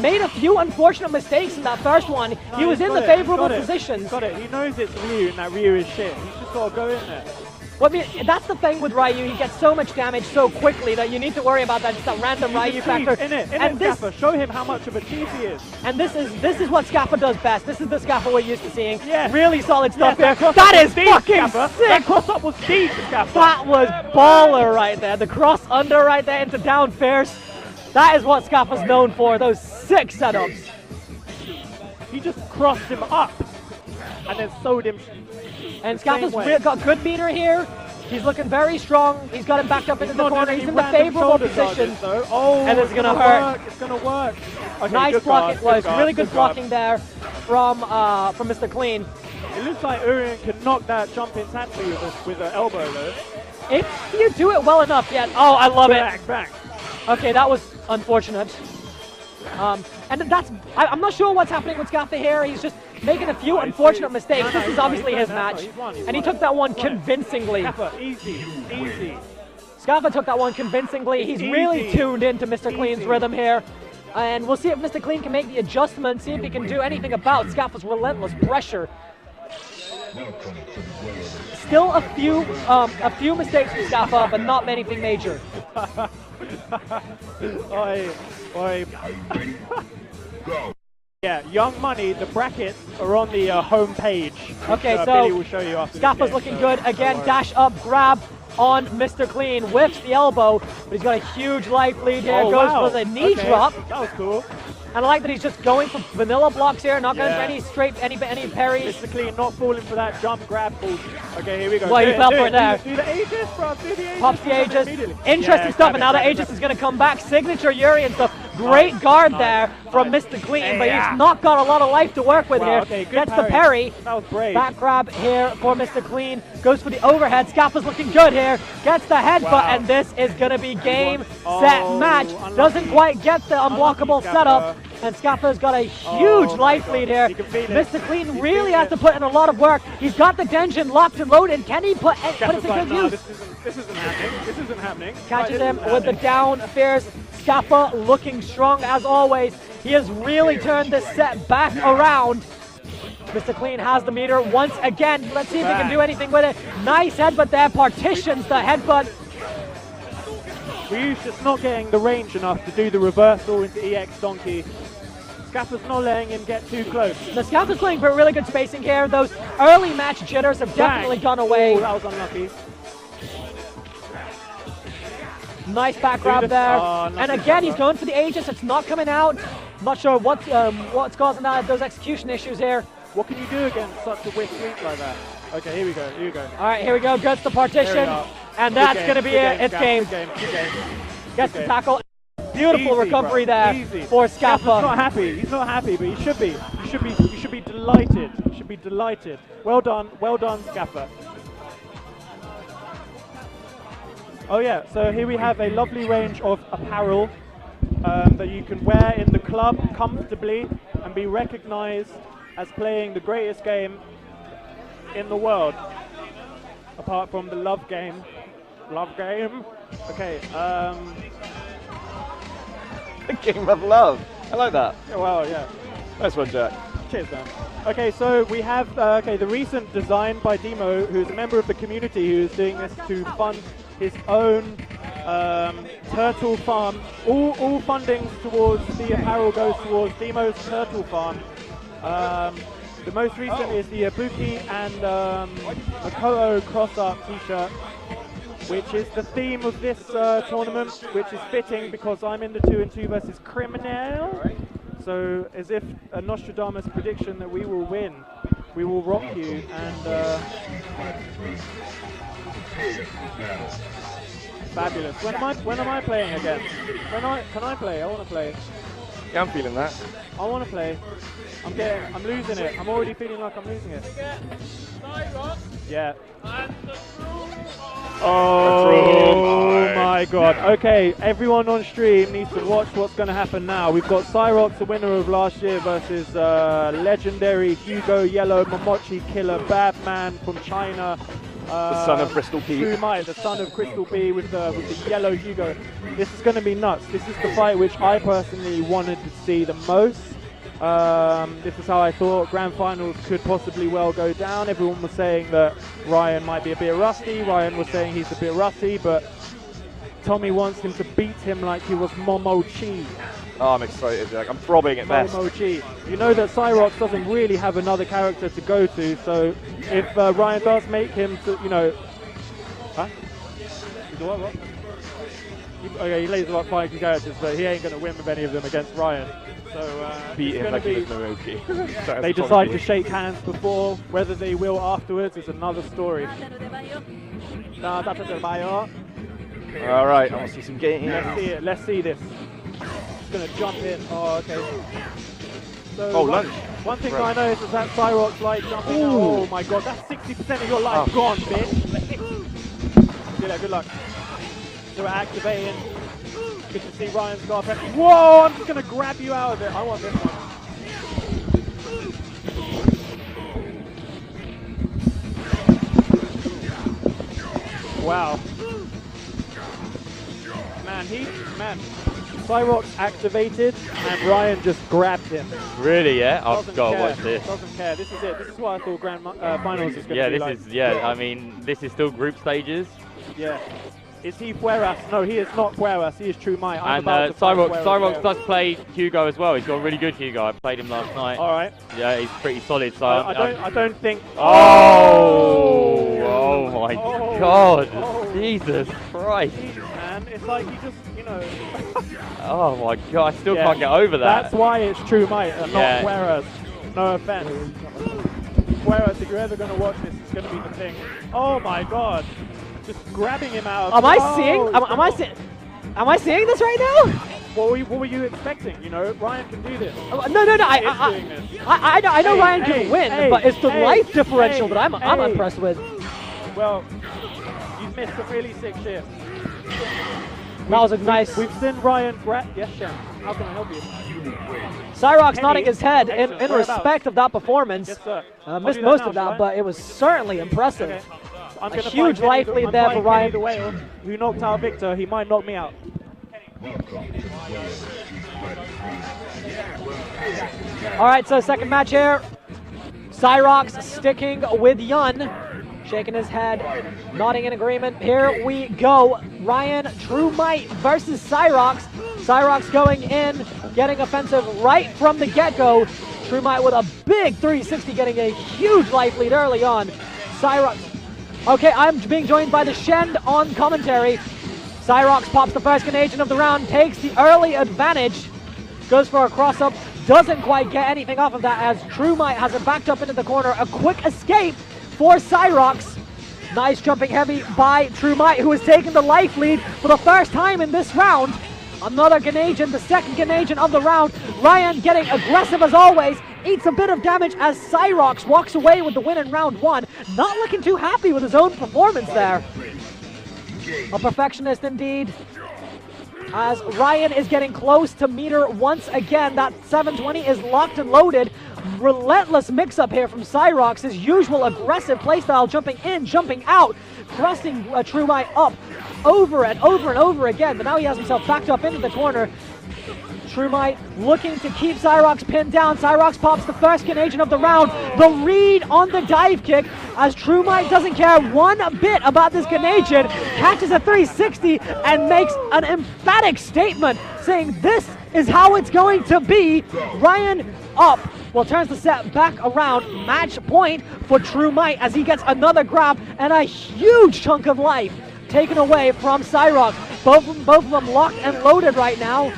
made a few unfortunate mistakes in that first one. He was in the favorable positions. Got it. He knows it's Ryu and that Ryu is shit. He's just got to go in there. Well, I mean, that's the thing with Ryu. He gets so much damage so quickly that you need to worry about that, just that random Ryu factor. And this, Scaffa, show him how much of a thief he is. And this is what Scaffa does best. This is the Scaffa we're used to seeing. Yeah. Really solid stuff Yes, here. That is fucking Scaffa. sick. That cross-up was deep, Scaffa. That was baller right there. The cross under right there into down fierce. That is what Scaffa's known for, those sick setups. He just crossed him up and then sewed him. And Scaffa's got good meter here. He's looking very strong. He's got him backed up into the corner. He's in the favorable position. And it's going to hurt. It's going to work. Okay, nice blocking. Well, it's really good guard. blocking there from Mr. Clean. It looks like Urian can knock that jumping tatsu with an elbow, though. If you do it well enough, yeah. Oh, I love it. Back. Okay, that was unfortunate. And that's, I'm not sure what's happening with Scaffa here. He's just making a few unfortunate mistakes. This is obviously his match. And he took that one convincingly. Scaffa, easy. Scaffa took that one convincingly. He's really tuned into Mr. Clean's rhythm here. And we'll see if Mr. Clean can make the adjustment, see if he can do anything about Scaffa's relentless pressure. Still a few mistakes from Scaffa, but not anything major. Oi. Yeah, Young Money, the brackets are on the home page. Okay, so Billy will show you after Scaffa's this game, looking so good. don't Again, worry. dash up, grab on Mr. Clean, whiffs the elbow, but he's got a huge life lead here. Oh, Goes wow. for the knee Okay, drop. That was cool. And I like that he's just going for vanilla blocks here, not going for Yeah. any parries. Mr. Clean not falling for that jump grab bullshit. Okay, here we go. Well, he fell do for it there. Do the Aegis, bro. Do the Aegis. Pops the Aegis. Immediately. Interesting Yeah, stuff, and now the grab it. Aegis is going to come back. Signature Urian stuff. Great guard there from Mr. Clean, but he's not got a lot of life to work with Wow, here. okay, good Gets the parry. parry. That was brave. Back grab here for Mr. Clean. Goes for the overhead. Scaffa's looking good here. Gets the headbutt, Wow. and this is going to be game, Oh, set, match. unlucky. Doesn't quite get the unblockable Unlucky, setup. Scaffa. And Scaffa's got a huge my life God. lead here. You can feel it. Mr. Clean You really feel has it. to put in a lot of work. He's got the Denjin locked and loaded. Can he put it Scaffa's to like, good no, use? this isn't happening. This isn't happening. Catches Right, him this isn't with the happening. down fierce. Scaffa looking strong as always. He has really turned this set back around. Mr. Clean has the meter once again. Let's see if he can do anything with it. Nice headbutt there, partitions the headbutt. Ryu's just not getting the range enough to do the reversal into EX Donkey. Scaffa's not letting him get too close. The Scaffa's playing for really good spacing here. Those early match jitters have definitely gone away. Ooh, that was unlucky. Nice back grab there. And again, he's going for the Aegis. It's not coming out. Not sure what's causing those execution issues here. What can you do against such a whiff sweep like that? Okay, here we go, here we go. All right, here we go. Gets the partition. And that's going to be it. It's game. Gets the tackle. Beautiful Easy, recovery bro. there Easy. for Scaffa. He's not happy. He's not happy, but he should be. You should be delighted. You should be delighted. Well done, Scaffa. Oh yeah, so here we have a lovely range of apparel that you can wear in the club comfortably and be recognized as playing the greatest game in the world, apart from the love game. Love game. Okay. A game of love. I like that. Yeah, well, yeah. Nice one, Jack. Cheers, man. Okay, so we have the recent design by Demo, who's a member of the community who is doing this to fund his own turtle farm. All funding towards the apparel goes towards Demo's turtle farm. The most recent is the Ibuki and Makoto cross-up t-shirt, which is the theme of this tournament, which is fitting because I'm in the 2-2 versus Crimeinal. So, as if a Nostradamus prediction that we will win, we will rock you and fabulous. When am I playing again? Can I play? I want to play. Yeah, I'm feeling that. I want to play. I'm losing it. I'm already feeling like I'm losing it. Yeah. Oh my god. Okay, everyone on stream needs to watch what's going to happen now. We've got Cyrox, the winner of last year, versus legendary Hugo Yellow Momochi Killer Badman from China. The son of Crystal P. The son of Crystal P with the yellow Hugo. This is going to be nuts. This is the fight which I personally wanted to see the most. This is how I thought Grand Finals could possibly well go down. Everyone was saying that Ryan might be a bit rusty. Ryan was saying he's a bit rusty, but Tommy wants him to beat him like he was Momochi. Oh, I'm excited, Jack. I'm throbbing at best. Momochi. You know that Cyrox doesn't really have another character to go to, so if Ryan does make him to, you know... Huh? What? Okay, he lays about 5 characters, but he ain't going to win with any of them against Ryan. So, beat him like he was Momochi. They decide to shake hands before, whether they will afterwards is another story. Alright, I want to see some games. Let's see it, let's see this. He's going to jump in. Oh, okay. So lunge. One thing I noticed is that Cyrox like jumping. Oh my god, that's 60% of your life gone, bitch. Good luck. So we're activating. Good to see Ryan's got a pressure. Whoa, I'm just going to grab you out of it. I want this one. Wow. Man, Cyrox activated and Ryan just grabbed him. Really, yeah? I've got to watch this. Doesn't care. This is it. This is what I thought Grand Finals is going to be like. I mean, this is still group stages. Yeah. Is he Fueras? No, he is not Fueras. He is True Might. And Cyrox does play Hugo as well. He's got a really good Hugo. I played him last night. All right. Yeah, he's pretty solid. So I don't think. Oh my God! Oh. Jesus Christ! Jeez, man, it's like he just, you know. Oh my God! I still can't get over that. That's why it's True Might and not Fueras. No offense. Fueras, if you're ever going to watch this, it's going to be the thing. Oh my God! Just grabbing him out. Am I seeing this right now? What were you expecting? You know, Ryan can do this. No. I know Ryan can win, but it's the life differential that I'm impressed with. Well, you've missed a really sick shift. That was a nice. We've seen Ryan. Yes, Shem. How can I help you? Cyrox nodding his head in respect of that performance. Yes, sir. Missed most of that, but it was certainly impressive. Okay. I'm a huge life lead there for Ryan. The whale, who knocked out Victor. He might knock me out. All right, so second match here. Cyrox sticking with Yun, shaking his head, nodding in agreement. Here we go. Ryan True Might versus Cyrox. Cyrox going in, getting offensive right from the get-go. True Might with a big 360, getting a huge life lead early on. Cyrox. Okay, I'm being joined by TheShend on commentary. Cyrox pops the first Canadian of the round, takes the early advantage, goes for a cross-up, doesn't quite get anything off of that as True Might has it backed up into the corner. A quick escape for Cyrox. Nice jumping heavy by True Might, who has taken the life lead for the first time in this round. Another Canadian, the second Canadian of the round. Ryan getting aggressive as always, eats a bit of damage as Cyrox walks away with the win in round one. Not looking too happy with his own performance there. A perfectionist indeed. As Ryan is getting close to meter once again. That 720 is locked and loaded. Relentless mix-up here from Cyrox. His usual aggressive playstyle, jumping in, jumping out, crossing True Might up over and over and over again. But now he has himself backed up into the corner. True Might looking to keep Cyrox pinned down. Cyrox pops the first Canadian of the round. The read on the dive kick as True Might doesn't care one bit about this Canadian. Catches a 360 and makes an emphatic statement saying this is how it's going to be. Ryan up. Well, turns the set back around. Match point for True Might as he gets another grab and a huge chunk of life taken away from Cyrox. Both of them locked and loaded right now.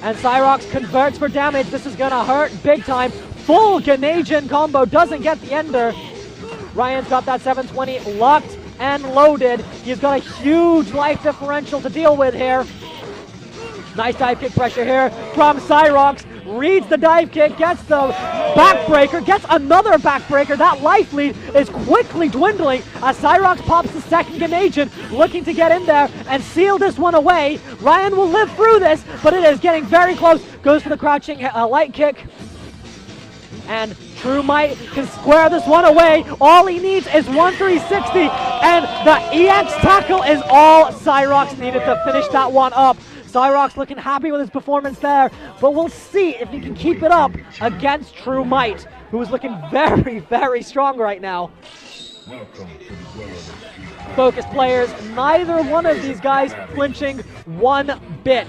And Cyrox converts for damage. This is gonna hurt big time. Full Canadian combo, doesn't get the ender. Ryan's got that 720 locked and loaded. He's got a huge life differential to deal with here. Nice dive kick pressure here from Cyrox. Reads the dive kick, gets the backbreaker, gets another backbreaker. That life lead is quickly dwindling as Cyrox pops the second Canadian, looking to get in there and seal this one away. Ryan will live through this, but it is getting very close. Goes for the crouching light kick. And True Might can square this one away. All he needs is 1 360, and the EX tackle is all Cyrox needed to finish that one up. Cyrox looking happy with his performance there, but we'll see if he can keep it up against True Might, who is looking very, very strong right now. Focused players, neither one of these guys flinching one bit.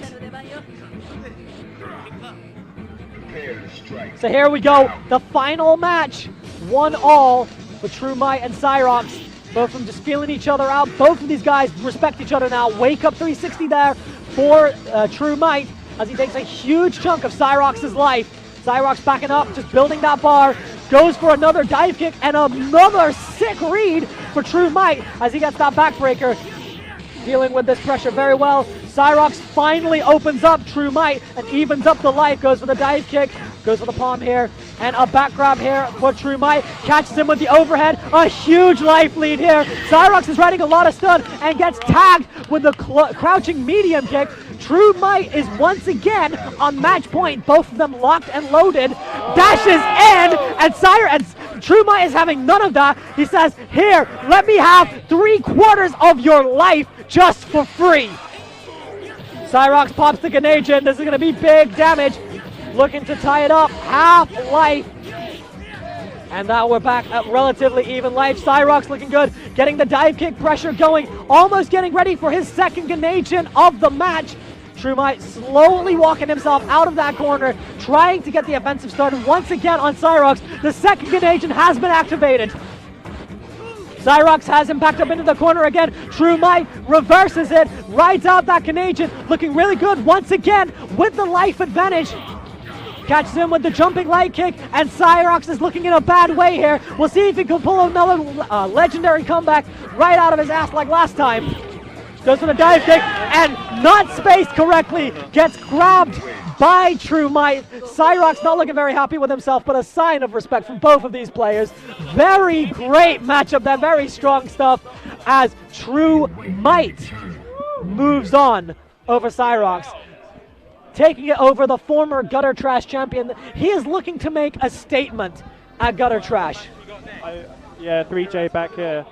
So here we go, the final match, 1-all for True Might and Cyrox. Both of them just feeling each other out. Both of these guys respect each other now. Wake up 360 there for True Might as he takes a huge chunk of Cyrox's life. Cyrox backing up, just building that bar. Goes for another dive kick and another sick read for True Might as he gets that backbreaker. Dealing with this pressure very well. Cyrox finally opens up True Might and evens up the life. Goes for the dive kick, goes for the palm here, and a back grab here for True Might. Catches him with the overhead. A huge life lead here. Cyrox is riding a lot of stun and gets tagged with the crouching medium kick. True Might is once again on match point. Both of them locked and loaded. Dashes in, and True Might is having none of that. He says, here, let me have 3/4 of your life just for free. Cyrox pops the Canadian. This is going to be big damage. Looking to tie it up. Half life. And now we're back at relatively even life. Cyrox looking good. Getting the dive kick pressure going. Almost getting ready for his second Canadian of the match. True Might slowly walking himself out of that corner. Trying to get the offensive started once again on Cyrox. The second Canadian has been activated. Cyrox has him backed up into the corner again. True Might reverses it, rides out that Canadian, looking really good once again with the life advantage. Catches him with the jumping light kick, and Cyrox is looking in a bad way here. We'll see if he can pull another legendary comeback right out of his ass like last time. Goes for the dive kick, and not spaced correctly. Gets grabbed by True Might. Cyrox not looking very happy with himself, but a sign of respect from both of these players. Very great matchup there, very strong stuff as True Might moves on over Cyrox. Taking it over the former Gutter Trash champion. He is looking to make a statement at Gutter Trash. Yeah, 3J back here.